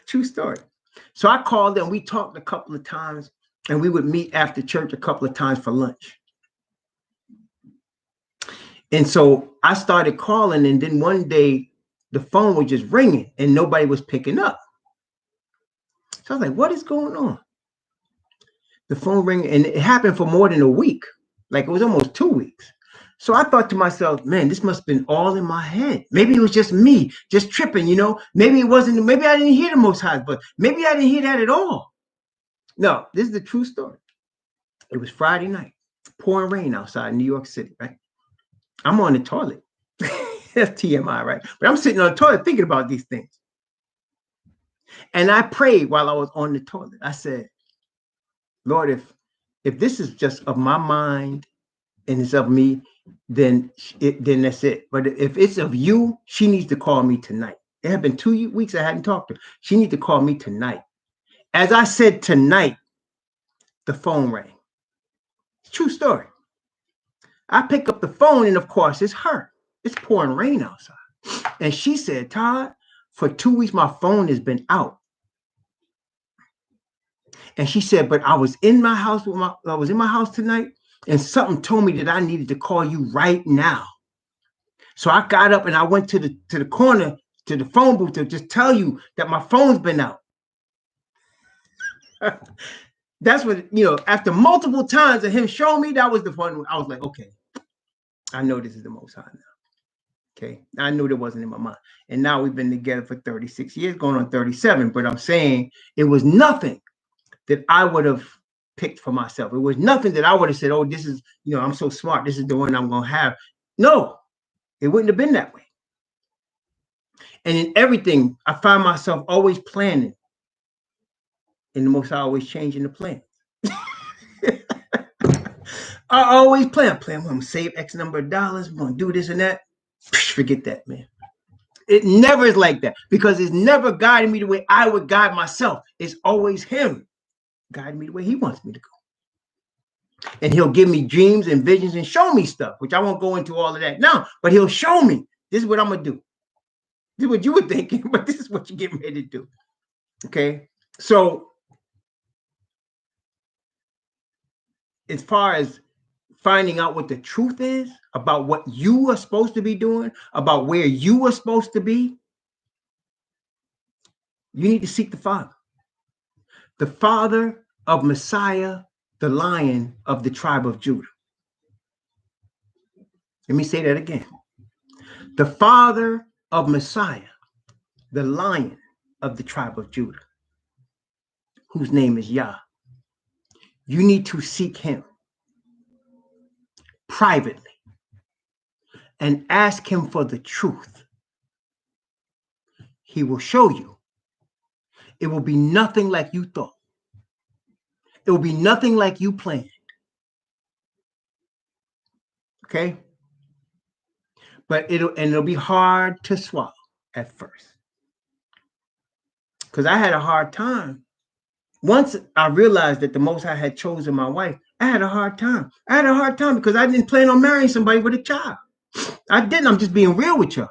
[SPEAKER 1] True story. So I called her, and we talked a couple of times, and we would meet after church a couple of times for lunch. And so I started calling, and then one day the phone was just ringing and nobody was picking up. So I was like, what is going on? The phone ringing, and it happened for more than a week. Like it was almost 2 weeks. So I thought to myself, man, this must have been all in my head. Maybe it was just me, just tripping, Maybe it wasn't, maybe I didn't hear the Most High, but maybe I didn't hear that at all. No, this is the true story. It was Friday night, pouring rain outside in New York City, right? I'm on the toilet. That's TMI, right? But I'm sitting on the toilet thinking about these things. And I prayed while I was on the toilet. I said, Lord, if this is just of my mind and it's of me, then that's it. But if it's of you, she needs to call me tonight. It had been 2 weeks I hadn't talked to her. She needs to call me tonight. As I said tonight, the phone rang. True story. I pick up the phone, and of course, it's her. It's pouring rain outside. And she said, Todd, for 2 weeks, my phone has been out. And she said, but I was in my house tonight, and something told me that I needed to call you right now. So I got up and I went to the corner, to the phone booth to just tell you that my phone's been out. That's what, after multiple times of him showing me, that was the fun. I was like, okay, I know this is the Most High now. Okay. I knew that wasn't in my mind. And now we've been together for 36 years, going on 37. But I'm saying it was nothing that I would have picked for myself. It was nothing that I would have said, oh, this is, I'm so smart. This is the one I'm going to have. No, it wouldn't have been that way. And in everything, I find myself always planning. And the Most High always changing the plan. I always plan. I'm going to save X number of dollars. We're going to do this and that. Forget that, man. It never is like that, because it's never guiding me the way I would guide myself. It's always him guiding me the way he wants me to go. And he'll give me dreams and visions and show me stuff, which I won't go into all of that now, but he'll show me, this is what I'm going to do. This is what you were thinking, but this is what you're getting ready to do. Okay. So as far as finding out what the truth is about what you are supposed to be doing, about where you are supposed to be, you need to seek the Father of Messiah, the Lion of the tribe of Judah. Let me say that again. The Father of Messiah, the Lion of the tribe of Judah, whose name is Yah. You need to seek him privately and ask him for the truth. He will show you. It will be nothing like you thought. It will be nothing like you planned. Okay? But it'll be hard to swallow at first. Because I had a hard time. Once I realized that the Most High had chosen my wife, I I had a hard time. I had a hard time because I didn't plan on marrying somebody with a child. I didn't. I'm just being real with you.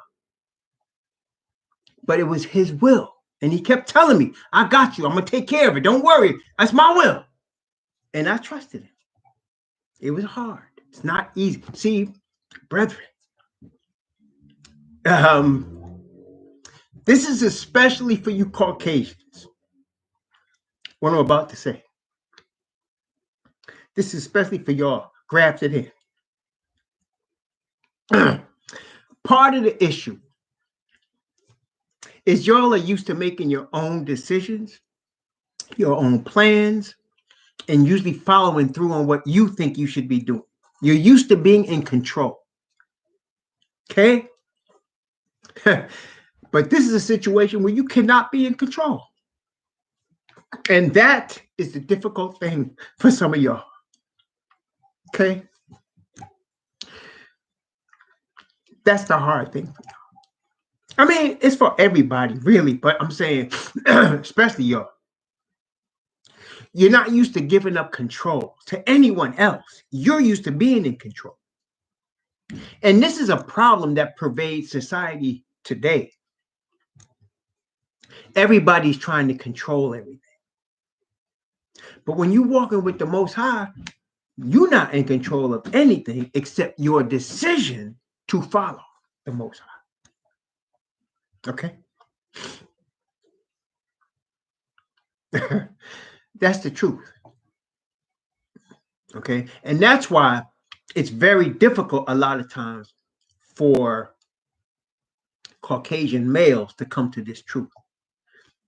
[SPEAKER 1] But it was his will. And he kept telling me, I got you. I'm going to take care of it. Don't worry. That's my will. And I trusted him. It was hard. It's not easy. See, brethren, this is especially for you Caucasians. What I'm about to say. This is especially for y'all grafted in. Part of the issue is y'all are used to making your own decisions, your own plans, and usually following through on what you think you should be doing. You're used to being in control. Okay? But this is a situation where you cannot be in control. And that is the difficult thing for some of y'all. Okay? That's the hard thing for y'all. I mean, it's for everybody, really, but I'm saying, especially y'all. You're not used to giving up control to anyone else. You're used to being in control. And this is a problem that pervades society today. Everybody's trying to control everything. But when you're walking with the Most High, you're not in control of anything except your decision to follow the Most High. Okay? That's the truth. Okay? And that's why it's very difficult a lot of times for Caucasian males to come to this truth.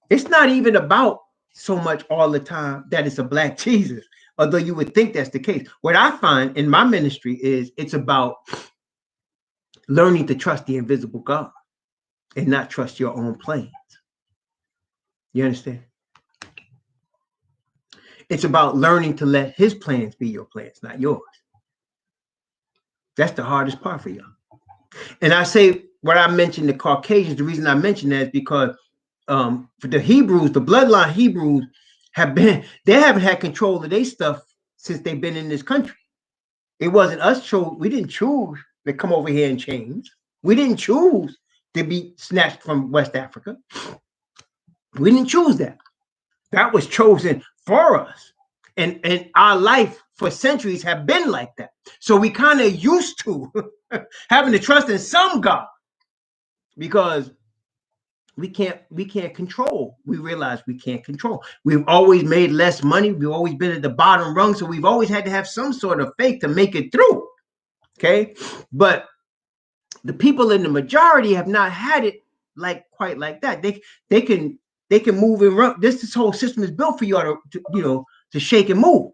[SPEAKER 1] It's not even about so much all the time that it's a black Jesus, although you would think that's the case. What I find in my ministry is it's about learning to trust the invisible God and not trust your own plans. You understand? It's about learning to let his plans be your plans, not yours. That's the hardest part for y'all. And I say what I mentioned the Caucasians, the reason I mention that is because for the Hebrews, the bloodline Hebrews they haven't had control of their stuff since they've been in this country. It wasn't us we didn't choose to come over here and change. We didn't choose to be snatched from West Africa. We didn't choose that. That was chosen for us. And our life for centuries have been like that. So we kind of used to having to trust in some God because we can't control. We realize we can't control. We've always made less money. We've always been at the bottom rung. So we've always had to have some sort of faith to make it through. Okay. But the people in the majority have not had it quite like that. They can move and run. This whole system is built for you to shake and move.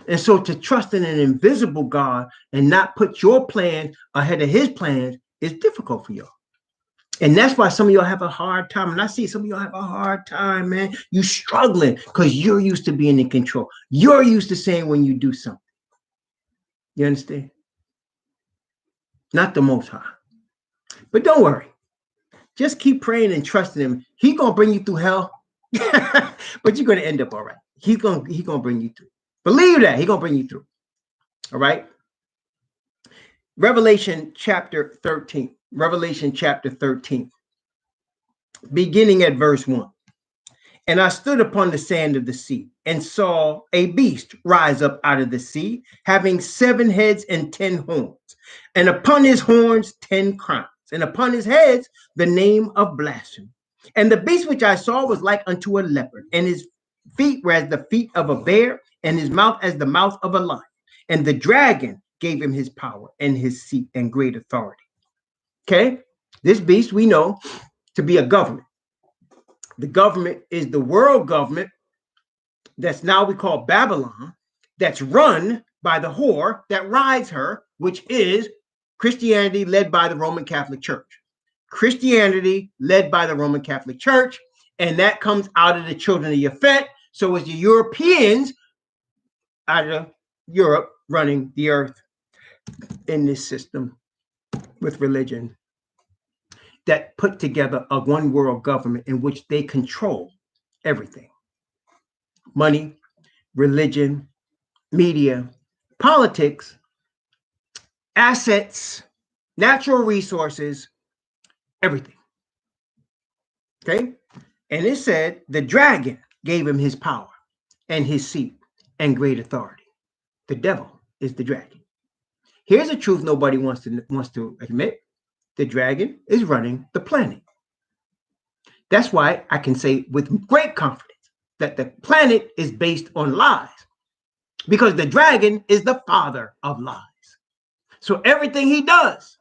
[SPEAKER 1] And so to trust in an invisible God and not put your plan ahead of his plans is difficult for y'all. And that's why some of y'all have a hard time. And I see some of y'all have a hard time, man. You struggling because you're used to being in control. You're used to saying when you do something. You understand? Not the Most High. But don't worry. Just keep praying and trusting him. He's going to bring you through hell. But you're going to end up all right. He's going to bring you through. Believe that. He's going to bring you through. All right? Revelation chapter 13. Revelation chapter 13. Beginning at verse 1. And I stood upon the sand of the sea and saw a beast rise up out of the sea, having 7 heads and 10 horns, and upon his horns 10 crowns, and upon his heads the name of blasphemy. And the beast which I saw was like unto a leopard, and his feet were as the feet of a bear, and his mouth as the mouth of a lion. And the dragon gave him his power and his seat and great authority. Okay, this beast we know to be a government. The government is the world government that's now we call Babylon, that's run by the whore that rides her, which is Christianity led by the Roman Catholic Church. Christianity led by the Roman Catholic Church, and that comes out of the children of Yafet. So it's the Europeans out of Europe running the earth in this system with religion that put together a one world government in which they control everything. Money, religion, media, politics, assets, natural resources, everything. Okay? And it said the dragon gave him his power and his seat and great authority. The devil is the dragon. Here's a truth nobody wants to admit. The dragon is running the planet. That's why I can say with great confidence that the planet is based on lies, because the dragon is the father of lies. So everything he does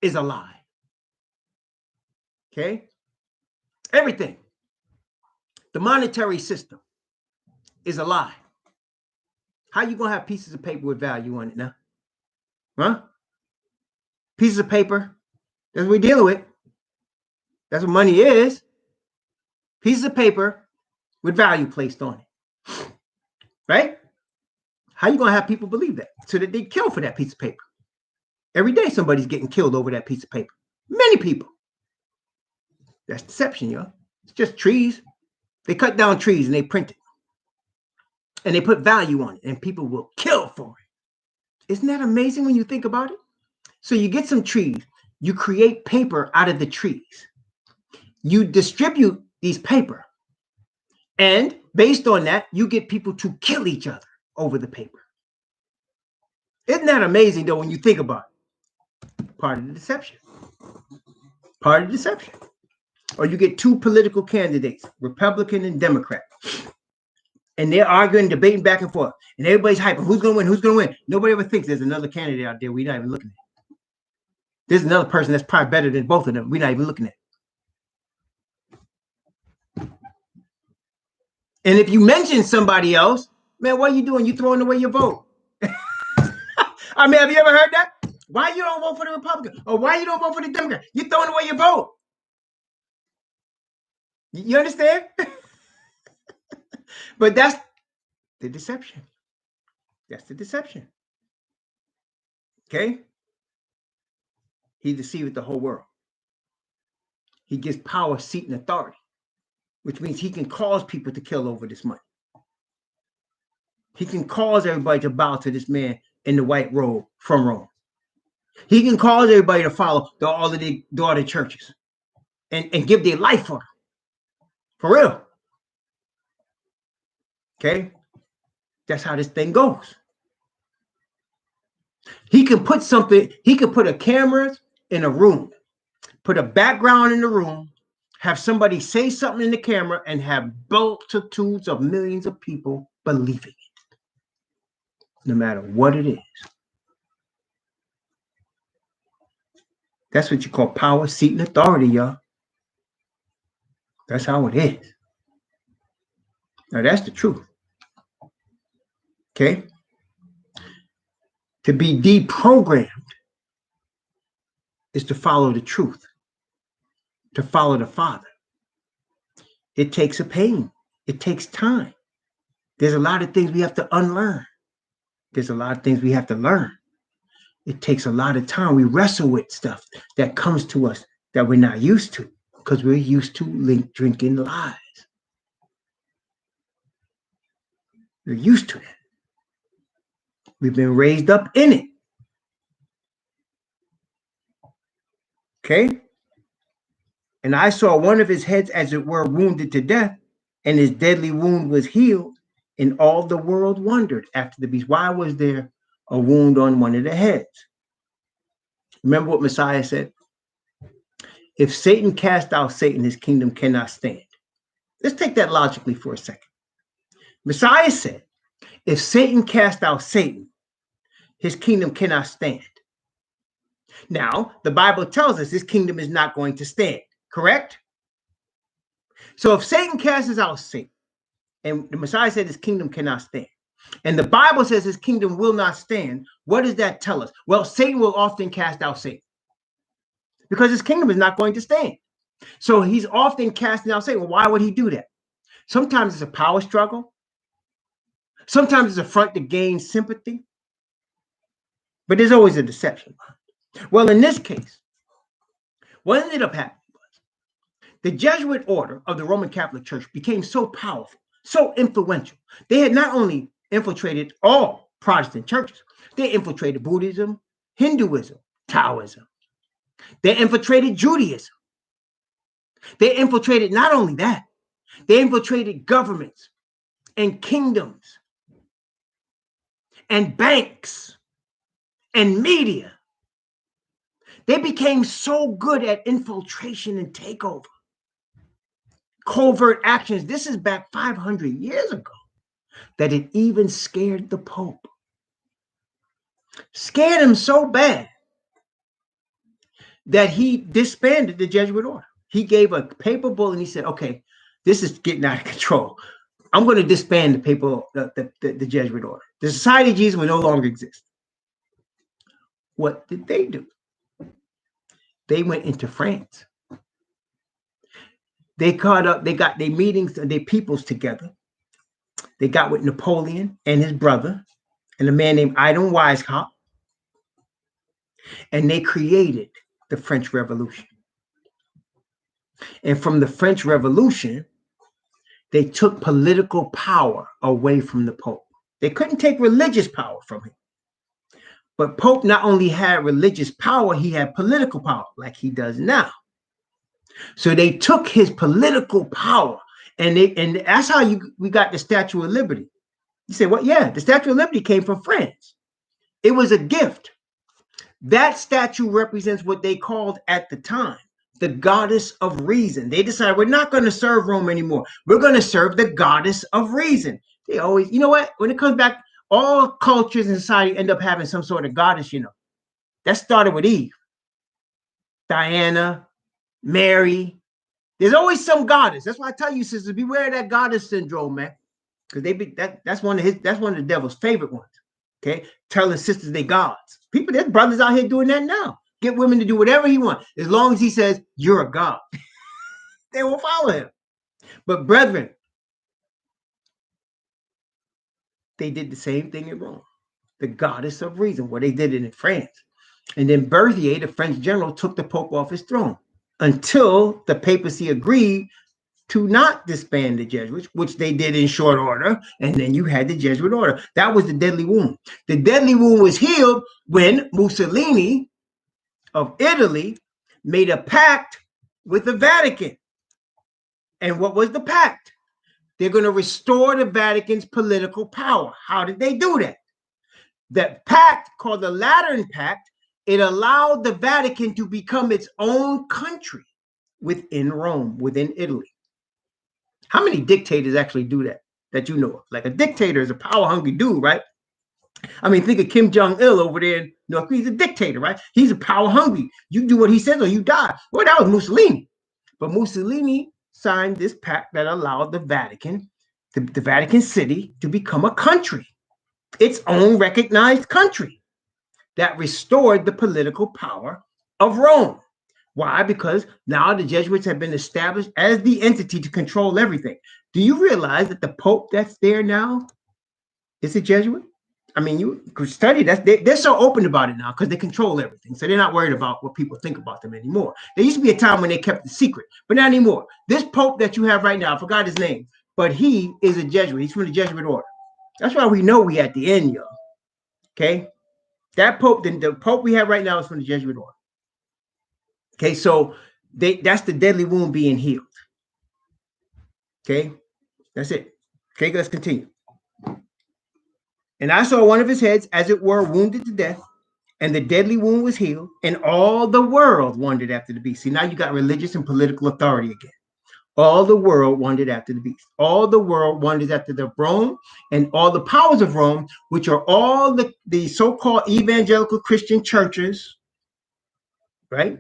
[SPEAKER 1] is a lie. Okay? Everything. The monetary system is a lie. How you gonna have pieces of paper with value on it now? Huh? Pieces of paper. That's what we're dealing with. That's what money is. Pieces of paper with value placed on it. Right? How you gonna have people believe that? So that they kill for that piece of paper. Every day somebody's getting killed over that piece of paper. Many people. That's deception, y'all. It's just trees. They cut down trees and they print it. And they put value on it, and people will kill for it. Isn't that amazing when you think about it? So you get some trees, you create paper out of the trees. You distribute these paper. And based on that, you get people to kill each other over the paper. Isn't that amazing, though, when you think about it? Part of the deception. Part of the deception. Or you get two political candidates, Republican and Democrat. And they're arguing, debating back and forth. And everybody's hyping. Who's going to win? Who's going to win? Nobody ever thinks there's another candidate out there we're not even looking at. There's another person that's probably better than both of them. We're not even looking at. And if you mention somebody else, man, what are you doing? You throwing away your vote. I mean, have you ever heard that? Why you don't vote for the Republican? Or why you don't vote for the Democrat? You're throwing away your vote. You understand? But that's the deception. That's the deception. Okay? He deceived the whole world. He gives power, seat, and authority, which means he can cause people to kill over this money. He can cause everybody to bow to this man in the white robe from Rome. He can cause everybody to follow all of the daughter churches and give their life for them. For real. Okay? That's how this thing goes. He can put something, he can put a camera in a room, put a background in the room, have somebody say something in the camera, and have multitudes of millions of people believing it, no matter what it is. That's what you call power, seat, and authority, y'all. That's how it is. Now, that's the truth. Okay? To be deprogrammed is to follow the truth, to follow the Father. It takes a pain. It takes time. There's a lot of things we have to unlearn. There's a lot of things we have to learn. It takes a lot of time. We wrestle with stuff that comes to us that we're not used to because we're used to drinking lies. We're used to it. We've been raised up in it. Okay? And I saw one of his heads, as it were, wounded to death, and his deadly wound was healed, and all the world wondered after the beast. Why was there a wound on one of the heads? Remember what Messiah said? If Satan cast out Satan, his kingdom cannot stand. Let's take that logically for a second. Messiah said, if Satan cast out Satan, his kingdom cannot stand. Now, the Bible tells us his kingdom is not going to stand, correct? So if Satan casts out Satan, and the Messiah said his kingdom cannot stand, and the Bible says his kingdom will not stand, what does that tell us? Well, Satan will often cast out Satan because his kingdom is not going to stand. So he's often casting out Satan. Well, why would he do that? Sometimes it's a power struggle. Sometimes it's a front to gain sympathy. But there's always a deception. Well, in this case, what ended up happening was the Jesuit order of the Roman Catholic Church became so powerful, so influential. They had not only infiltrated all Protestant churches. They infiltrated Buddhism, Hinduism, Taoism. They infiltrated Judaism. They infiltrated not only that, they infiltrated governments and kingdoms and banks and media. They became so good at infiltration and takeover, covert actions. This is back 500 years ago, that it even scared the Pope. Scared him so bad that he disbanded the Jesuit order. He gave a papal bull and he said, okay, this is getting out of control. I'm going to disband the Jesuit order. The Society of Jesus will no longer exist. What did they do? They went into France. They caught up, they got their meetings and their peoples together. They got with Napoleon and his brother and a man named Idon Weishaupt, and they created the French Revolution. And from the French Revolution, they took political power away from the Pope. They couldn't take religious power from him. But Pope not only had religious power, he had political power, like he does now. So they took his political power, and that's how we got the Statue of Liberty. You say, well, yeah, the Statue of Liberty came from France. It was a gift. That statue represents what they called at the time the goddess of reason. They decided we're not going to serve Rome anymore. We're going to serve the goddess of reason. They always, you know what? When it comes back, all cultures in society end up having some sort of goddess, you know. That started with Eve, Diana, Mary. There's always some goddess. That's why I tell you, sisters, beware of that goddess syndrome, man. Because that's one of the devil's favorite ones. Okay, telling sisters they gods. People, there's brothers out here doing that now. Get women to do whatever he wants, as long as he says you're a god. They will follow him. But brethren, they did the same thing in Rome. The goddess of reason, where they did it in France. And then Berthier, the French general, took the Pope off his throne until the papacy agreed to not disband the Jesuits, which they did in short order. And then you had the Jesuit order. That was the deadly wound. The deadly wound was healed when Mussolini of Italy made a pact with the Vatican. And what was the pact? They're going to restore the Vatican's political power. How did they do that? That pact, called the Lateran Pact, it allowed the Vatican to become its own country within Rome, within Italy. How many dictators actually do that you know of? Like a dictator is a power-hungry dude, right? I mean, think of Kim Jong-il over there in North Korea. He's a dictator, right? He's a power-hungry. You do what he says or you die. Well, that was Mussolini. But Mussolini signed this pact that allowed the Vatican, the Vatican City, to become a country, its own recognized country that restored the political power of Rome. Why? Because now the Jesuits have been established as the entity to control everything. Do you realize that the Pope that's there now is a Jesuit? I mean, you could study that. They're so open about it now because they control everything. So they're not worried about what people think about them anymore. There used to be a time when they kept it secret, but not anymore. This Pope that you have right now, I forgot his name, but he is a Jesuit. He's from the Jesuit order. That's why we know we at the end, y'all. Okay? That Pope, the Pope we have right now is from the Jesuit order. Okay, so that's the deadly wound being healed. Okay, that's it. Okay, let's continue. And I saw one of his heads, as it were, wounded to death, and the deadly wound was healed, and all the world wondered after the beast. See, now you got religious and political authority again. All the world wondered after the beast. All the world wonders after the Rome and all the powers of Rome, which are all the so-called evangelical Christian churches, right?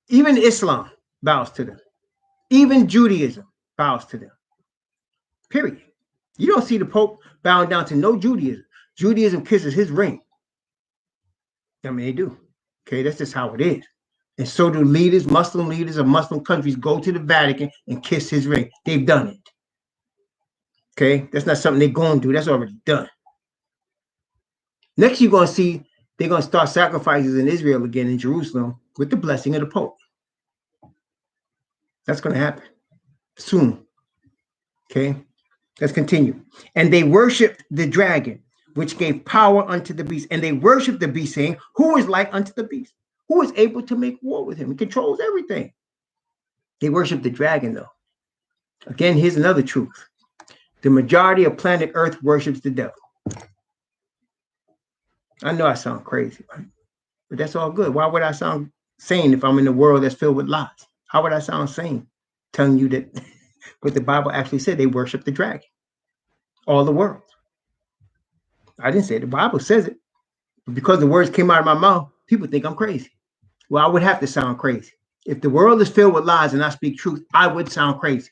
[SPEAKER 1] Even Islam bows to them. Even Judaism bows to them. Period. You don't see the Pope bowing down to no Judaism. Judaism kisses his ring. I mean, they do. Okay, that's just how it is. And so do Muslim leaders of Muslim countries go to the Vatican and kiss his ring. They've done it. Okay, that's not something they're going to do. That's already done. Next, you're going to see they're going to start sacrifices in Israel again in Jerusalem with the blessing of the Pope. That's going to happen soon. Okay. Let's continue. And they worshiped the dragon, which gave power unto the beast. And they worshiped the beast, saying, who is like unto the beast? Who is able to make war with him? He controls everything. They worship the dragon, though. Again, here's another truth. The majority of planet Earth worships the devil. I know I sound crazy, right? But that's all good. Why would I sound sane if I'm in a world that's filled with lies? How would I sound sane telling you that what the Bible actually said? They worship the dragon. All the world. I didn't say it. The Bible says it. But because the words came out of my mouth, people think I'm crazy. Well, I would have to sound crazy. If the world is filled with lies and I speak truth, I would sound crazy.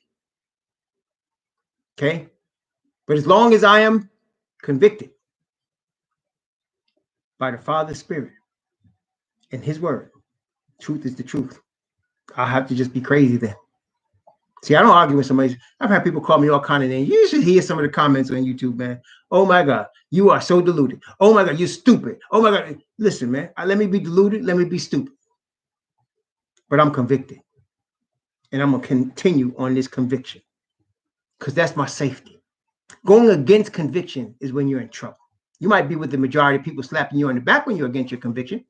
[SPEAKER 1] Okay? But as long as I am convicted by the Father's Spirit and his word, truth is the truth. I'll have to just be crazy then. See, I don't argue with somebody. I've had people call me all kind of names. You should hear some of the comments on YouTube, man. Oh my God, you are so deluded. Oh my God, you're stupid. Oh my God. Listen, man, let me be deluded. Let me be stupid. But I'm convicted. And I'm going to continue on this conviction because that's my safety. Going against conviction is when you're in trouble. You might be with the majority of people slapping you on the back when you're against your conviction,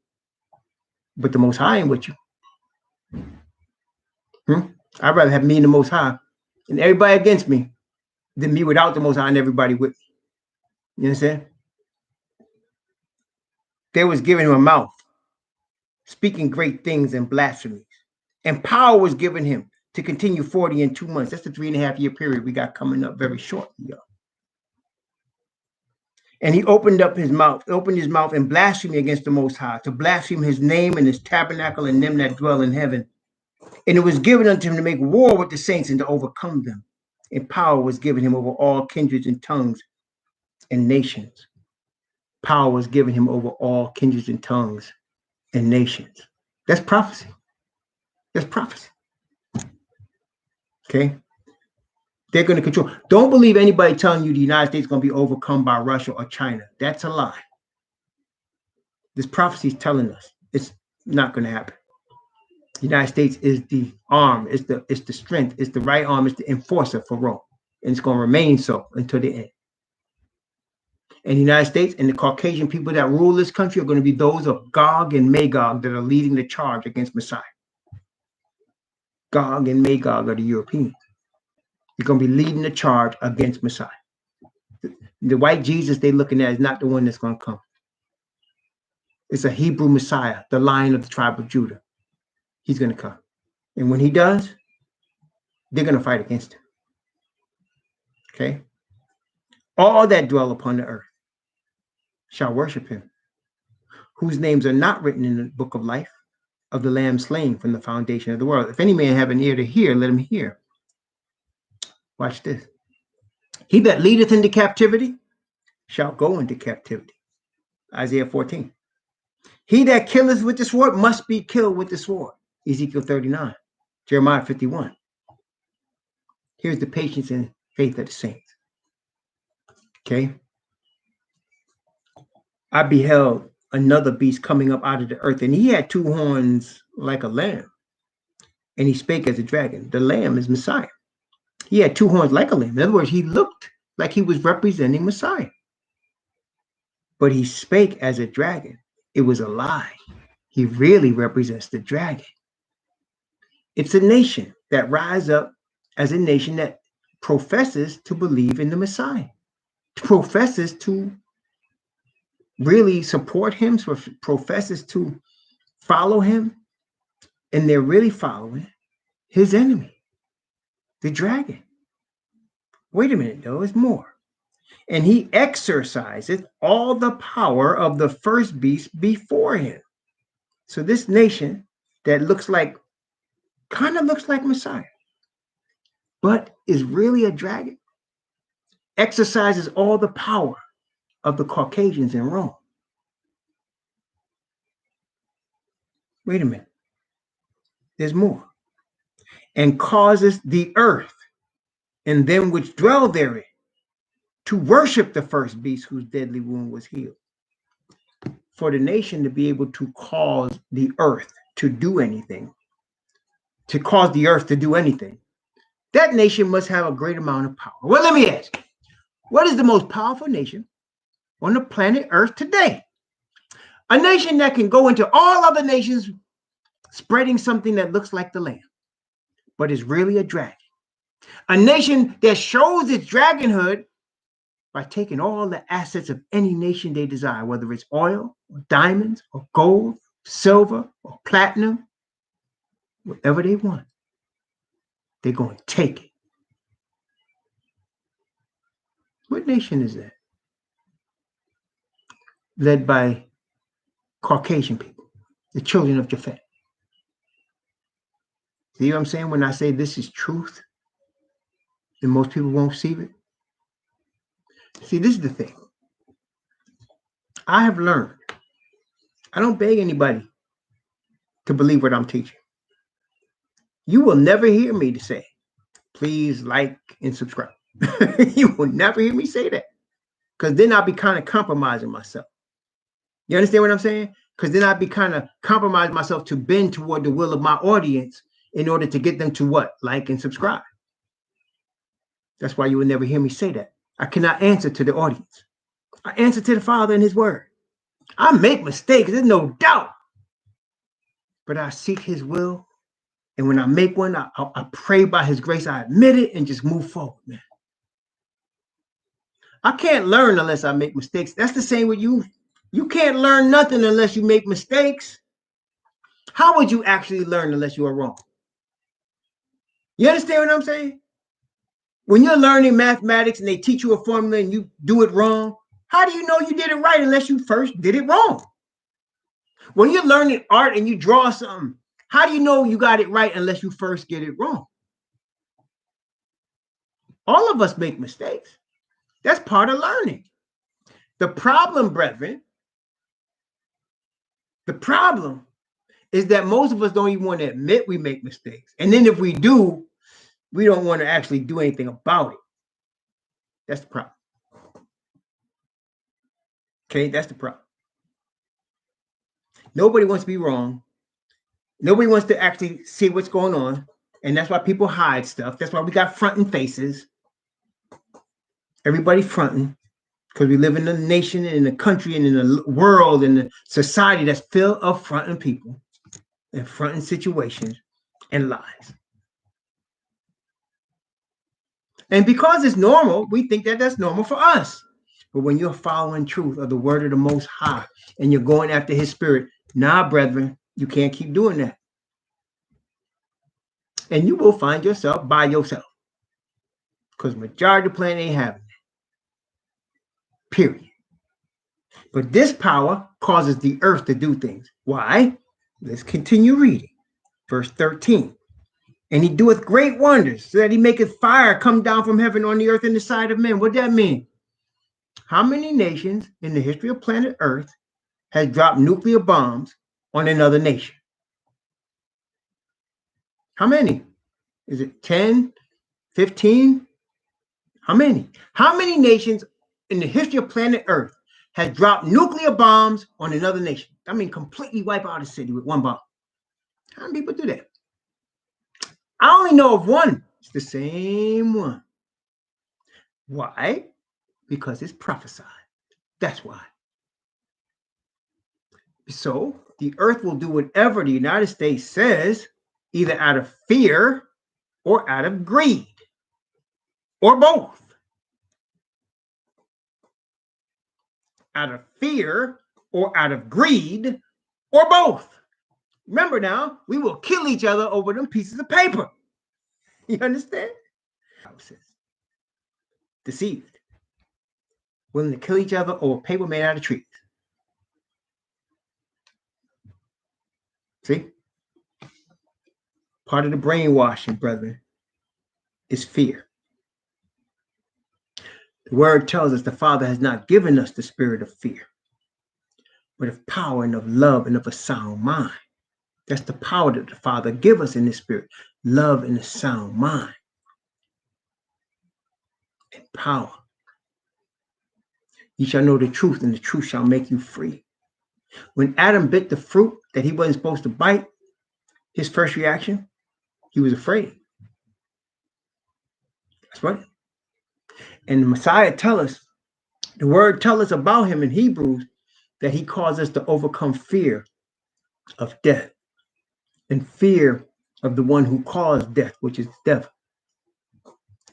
[SPEAKER 1] but the Most High ain't with you. I'd rather have me and the Most High and everybody against me than me without the Most High and everybody with me. You understand? They was giving him a mouth, speaking great things and blasphemies. And power was given him to continue 40 and 2 months. That's the 3.5 year period we got coming up very shortly, y'all. And he opened his mouth and blasphemed against the Most High, to blaspheme his name and his tabernacle and them that dwell in heaven. And it was given unto him to make war with the saints and to overcome them. And power was given him over all kindreds and tongues and nations. Power was given him over all kindreds and tongues and nations. That's prophecy. That's prophecy. Okay? They're going to control. Don't believe anybody telling you the United States is going to be overcome by Russia or China. That's a lie. This prophecy is telling us it's not going to happen. The United States is the arm, it's the strength, it's the right arm, it's the enforcer for Rome. And it's going to remain so until the end. And the United States and the Caucasian people that rule this country are going to be those of Gog and Magog that are leading the charge against Messiah. Gog and Magog are the Europeans. They're going to be leading the charge against Messiah. The white Jesus they're looking at is not the one that's going to come. It's a Hebrew Messiah, the Lion of the tribe of Judah. He's going to come. And when he does, they're going to fight against him. Okay? All that dwell upon the earth shall worship him, whose names are not written in the book of life of the Lamb slain from the foundation of the world. If any man have an ear to hear, let him hear. Watch this. He that leadeth into captivity shall go into captivity. Isaiah 14. He that killeth with the sword must be killed with the sword. Ezekiel 39. Jeremiah 51. Here's the patience and faith of the saints. Okay. I beheld another beast coming up out of the earth, and he had 2 horns like a lamb, and he spake as a dragon. The lamb is Messiah. He had 2 horns like a lamb. In other words, he looked like he was representing Messiah. But he spake as a dragon. It was a lie. He really represents the dragon. It's a nation that rise up as a nation that professes to believe in the Messiah, professes to really support him, professes to follow him, and they're really following his enemy, the dragon. Wait a minute, though, it's more. And he exerciseth all the power of the first beast before him. So this nation that kind of looks like Messiah, but is really a dragon, exercises all the power of the Caucasians in Rome. Wait a minute. There's more. And causes the earth and them which dwell therein to worship the first beast whose deadly wound was healed. For the nation to be able to cause the earth to do anything, that nation must have a great amount of power. Well, let me ask you, what is the most powerful nation on the planet Earth today? A nation that can go into all other nations spreading something that looks like the lamb, but is really a dragon. A nation that shows its dragonhood by taking all the assets of any nation they desire, whether it's oil or diamonds or gold, silver or platinum, whatever they want, they're going to take it. What nation is that? Led by Caucasian people, the children of Japhet. See what I'm saying when I say this is truth and most people won't see it? See, this is the thing. I have learned, I don't beg anybody to believe what I'm teaching. You will never hear me to say, please like and subscribe. You will never hear me say that, because then I'll be kind of compromising myself. You understand what I'm saying? Because then I'll be kind of compromising myself to bend toward the will of my audience in order to get them to what? Like and subscribe. That's why you will never hear me say that. I cannot answer to the audience. I answer to the Father and his word. I make mistakes, there's no doubt. But I seek his will. And when I make one, I pray by his grace, I admit it and just move forward, man. I can't learn unless I make mistakes. That's the same with you. You can't learn nothing unless you make mistakes. How would you actually learn unless you are wrong? You understand what I'm saying? When you're learning mathematics and they teach you a formula and you do it wrong, how do you know you did it right unless you first did it wrong? When you're learning art and you draw something, how do you know you got it right unless you first get it wrong? All of us make mistakes. That's part of learning. The problem, brethren, the problem is that most of us don't even want to admit we make mistakes. And then if we do, we don't want to actually do anything about it. That's the problem. Okay, that's the problem. Nobody wants to be wrong. Nobody wants to actually see what's going on. And that's why people hide stuff. That's why we got fronting faces. Everybody fronting, because we live in a nation and in a country and in a world and a society that's filled of fronting people and fronting situations and lies. And because it's normal, we think that that's normal for us. But when you're following truth of the word of the Most High and you're going after his spirit, nah, brethren, you can't keep doing that. And you will find yourself by yourself. Because majority of the planet ain't having it. Period. But this power causes the earth to do things. Why? Let's continue reading. Verse 13. And he doeth great wonders, so that he maketh fire come down from heaven on the earth in the sight of men. What does that mean? How many nations in the history of planet Earth has dropped nuclear bombs on another nation? How many? Is it 10, 15? How many? How many nations in the history of planet Earth has dropped nuclear bombs on another nation? I mean, completely wipe out a city with one bomb. How many people do that? I only know of one. It's the same one. Why? Because it's prophesied. That's why. So the earth will do whatever the United States says, either out of fear or out of greed, or both. Out of fear or out of greed, or both. Remember now, we will kill each other over them pieces of paper. You understand? Deceived. Willing to kill each other over paper made out of trees. See? Part of the brainwashing, brethren, is fear. The word tells us the Father has not given us the spirit of fear, but of power and of love and of a sound mind. That's the power that the Father gives us in the spirit. Love and a sound mind. And power. You shall know the truth, and the truth shall make you free. When Adam bit the fruit that he wasn't supposed to bite, his first reaction, he was afraid. That's right. And the Messiah tell us, the word tell us about him in Hebrews, that he caused us to overcome fear of death and fear of the one who caused death, which is the devil.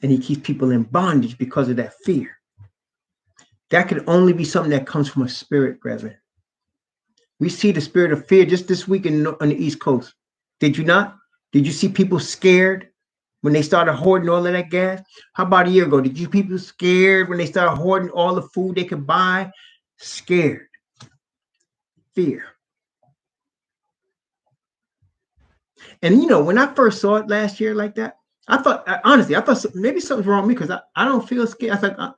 [SPEAKER 1] And he keeps people in bondage because of that fear. That could only be something that comes from a spirit, brethren. We see the spirit of fear just this week on the East Coast. Did you not? Did you see people scared when they started hoarding all of that gas? How about a year ago? Did you people scared when they started hoarding all the food they could buy? Scared. Fear. And when I first saw it last year like that, I thought, honestly, I thought maybe something's wrong with me because I don't feel scared. I thought,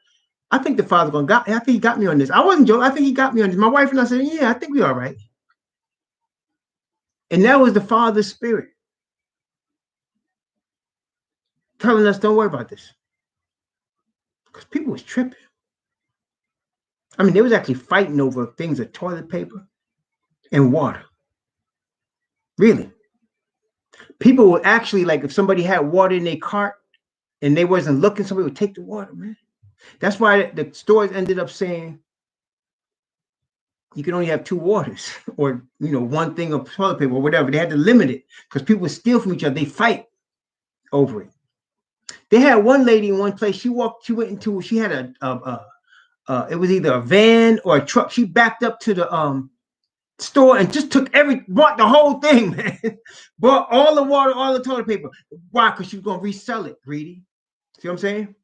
[SPEAKER 1] I think the Father's going to I think he got me on this. I wasn't joking. I think he got me on this. My wife and I said, yeah, I think we're all right. And that was the Father's spirit telling us, don't worry about this. Because people was tripping. I mean, they was actually fighting over things of toilet paper and water. Really. People would actually, like, if somebody had water in their cart and they wasn't looking, somebody would take the water, man. That's why the stores ended up saying you can only have 2 waters or, one thing of toilet paper or whatever. They had to limit it because people would steal from each other. They fight over it. They had one lady in one place. She had it was either a van or a truck. She backed up to the store and just bought the whole thing, man. Bought all the water, all the toilet paper. Why? Because she was going to resell it, greedy. See what I'm saying?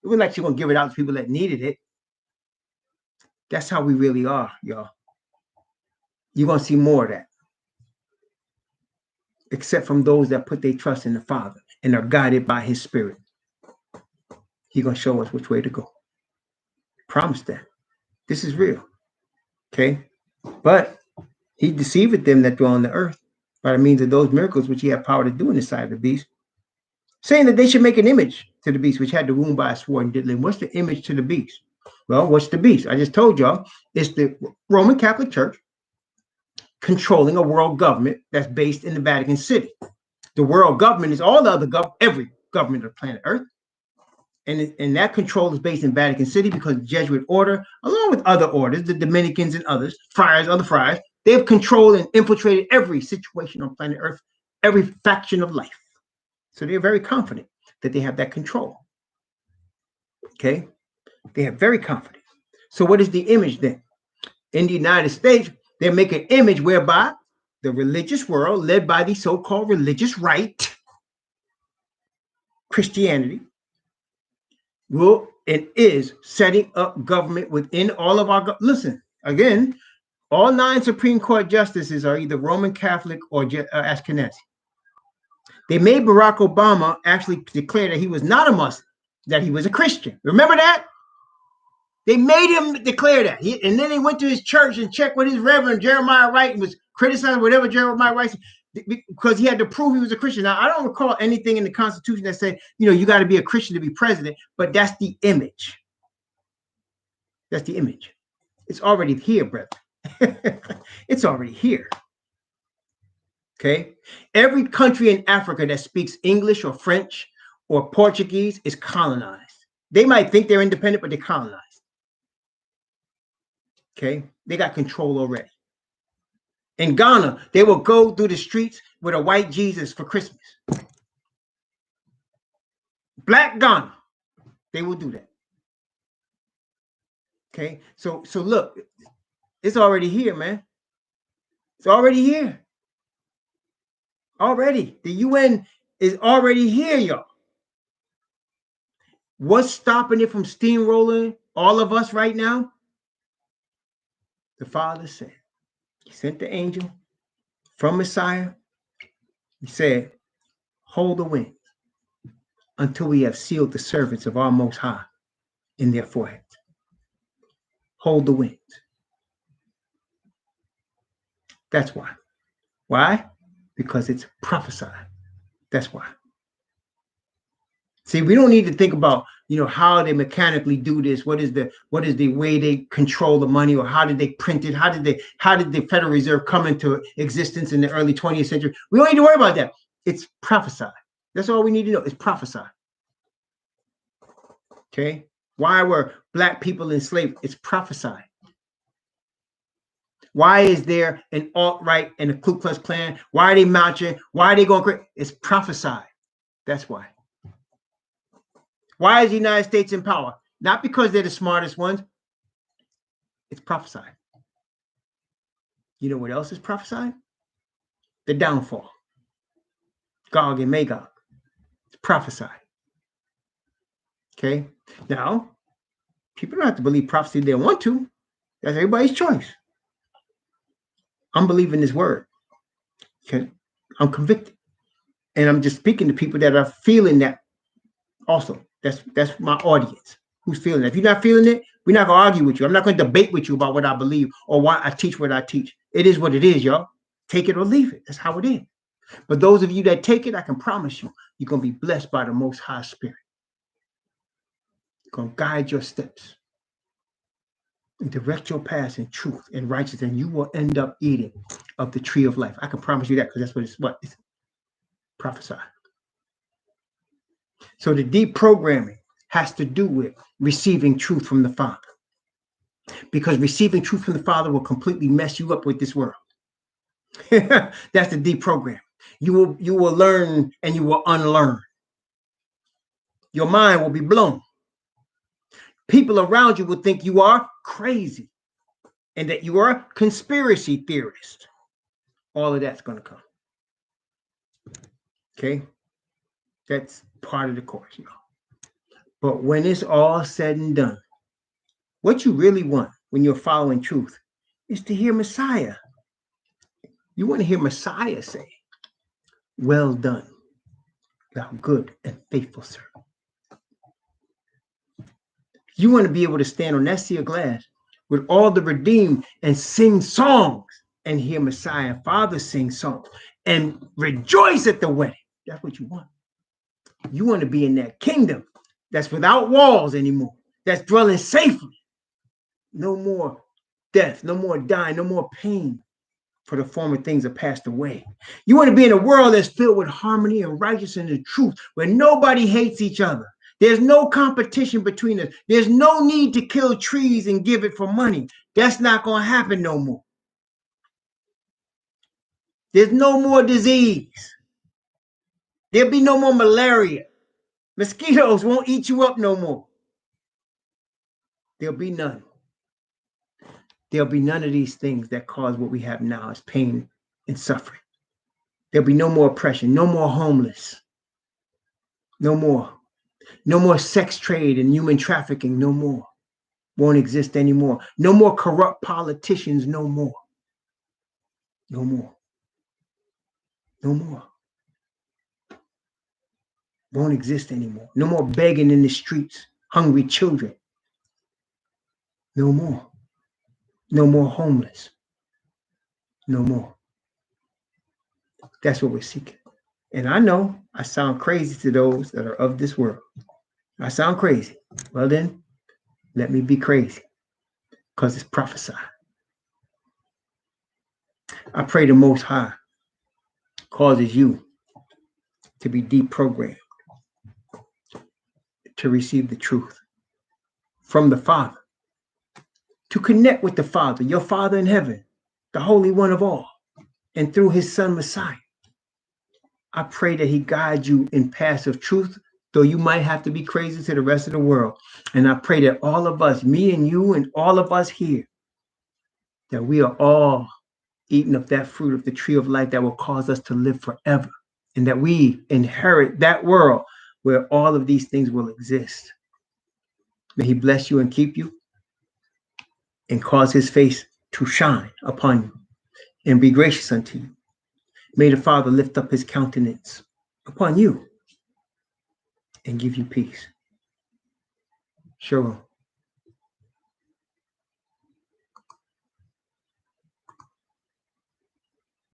[SPEAKER 1] It wasn't like she was going to give it out to people that needed it. That's how we really are, y'all. You're going to see more of that. Except from those that put their trust in the Father and are guided by his spirit. He's going to show us which way to go. Promise that. This is real. Okay? But he deceiveth them that dwell on the earth by the means of those miracles which he had power to do in the sight of the beast, saying that they should make an image to the beast, which had the wound by a sword and did live. What's the image to the beast? Well, what's the beast? I just told y'all it's the Roman Catholic Church controlling a world government that's based in the Vatican City. The world government is all the other every government of planet Earth. And that control is based in Vatican City because the Jesuit order, along with other orders, the Dominicans and others, other friars, they have controlled and infiltrated every situation on planet Earth, every faction of life. So they're very confident that they have that control. Okay? They are very confident. So what is the image then? In the United States, they make an image whereby the religious world, led by the so-called religious right, Christianity, will and is setting up government within all of our listen again, all 9 Supreme Court justices are either Roman Catholic or Ashkenazi. They made Barack Obama actually declare that he was not a Muslim, that he was a Christian. Remember that? They made him declare that. And then they went to his church and checked with his reverend Jeremiah Wright and was criticizing whatever Jeremiah Wright said because he had to prove he was a Christian. Now, I don't recall anything in the Constitution that said, you got to be a Christian to be president, but that's the image. That's the image. It's already here, brother. It's already here. Okay? Every country in Africa that speaks English or French or Portuguese is colonized. They might think they're independent, but they're colonized. Okay? They got control already. In Ghana, they will go through the streets with a white Jesus for Christmas. Black Ghana, they will do that. Okay? So look, it's already here, man. It's already here. Already. The UN is already here, y'all. What's stopping it from steamrolling all of us right now? The Father said, he sent the angel from Messiah. He said, hold the wings until we have sealed the servants of our Most High in their foreheads. Hold the wings. That's why. Why? Because it's prophesied. That's why. See, we don't need to think about, how they mechanically do this. What is the way they control the money, or how did they print it? How did the Federal Reserve come into existence in the early 20th century? We don't need to worry about that. It's prophesied. That's all we need to know. It's prophesied. Okay. Why were black people enslaved? It's prophesied. Why is there an alt-right and a Ku Klux Klan? Why are they marching? Why are they going crazy? It's prophesied. That's why. Why is the United States in power? Not because they're the smartest ones. It's prophesied. You know what else is prophesied? The downfall. Gog and Magog. It's prophesied. Okay. Now, people don't have to believe prophecy if they want to. That's everybody's choice. I'm believing this word. Okay. I'm convicted. And I'm just speaking to people that are feeling that also. That's my audience who's feeling it. If you're not feeling it, we're not going to argue with you. I'm not going to debate with you about what I believe or why I teach what I teach. It is what it is, y'all. Take it or leave it. That's how it is. But those of you that take it, I can promise you, you're going to be blessed by the Most High Spirit. It's going to guide your steps and direct your paths in truth and righteousness, and you will end up eating of the tree of life. I can promise you that because that's what it's prophesied. So the deprogramming has to do with receiving truth from the Father. Because receiving truth from the Father will completely mess you up with this world. That's the deprogram. You will learn and you will unlearn. Your mind will be blown. People around you will think you are crazy and that you are a conspiracy theorist. All of that's going to come. Okay? That's part of the course, y'all. But when it's all said and done, what you really want when you're following truth is to hear Messiah. You want to hear Messiah say, "Well done, thou good and faithful servant." You want to be able to stand on that sea of glass with all the redeemed and sing songs and hear Messiah and Father sing songs and rejoice at the wedding. That's what you want. You want to be in that kingdom that's without walls anymore, that's dwelling safely. No more death, no more dying, no more pain, for the former things are passed away. You want to be in a world that's filled with harmony and righteousness and truth, where nobody hates each other. There's no competition between us. There's no need to kill trees and give it for money. That's not going to happen no more. There's no more disease. There'll be no more malaria. Mosquitoes won't eat you up no more. There'll be none. There'll be none of these things that cause what we have now as pain and suffering. There'll be no more oppression, no more homeless, no more. No more sex trade and human trafficking, no more. Won't exist anymore. No more corrupt politicians, no more. No more. No more. Won't exist anymore. No more begging in the streets, hungry children. No more. No more homeless. No more. That's what we're seeking. And I know I sound crazy to those that are of this world. I sound crazy. Well then, let me be crazy, because it's prophesied. I pray the Most High causes you to be deprogrammed, to receive the truth from the Father, to connect with the Father, your Father in heaven, the Holy One of all, and through his Son Messiah. I pray that he guides you in paths of truth, though you might have to be crazy to the rest of the world. And I pray that all of us, me and you and all of us here, that we are all eating of that fruit of the tree of life that will cause us to live forever, and that we inherit that world where all of these things will exist. May he bless you and keep you and cause his face to shine upon you and be gracious unto you. May the Father lift up his countenance upon you and give you peace. Shalom.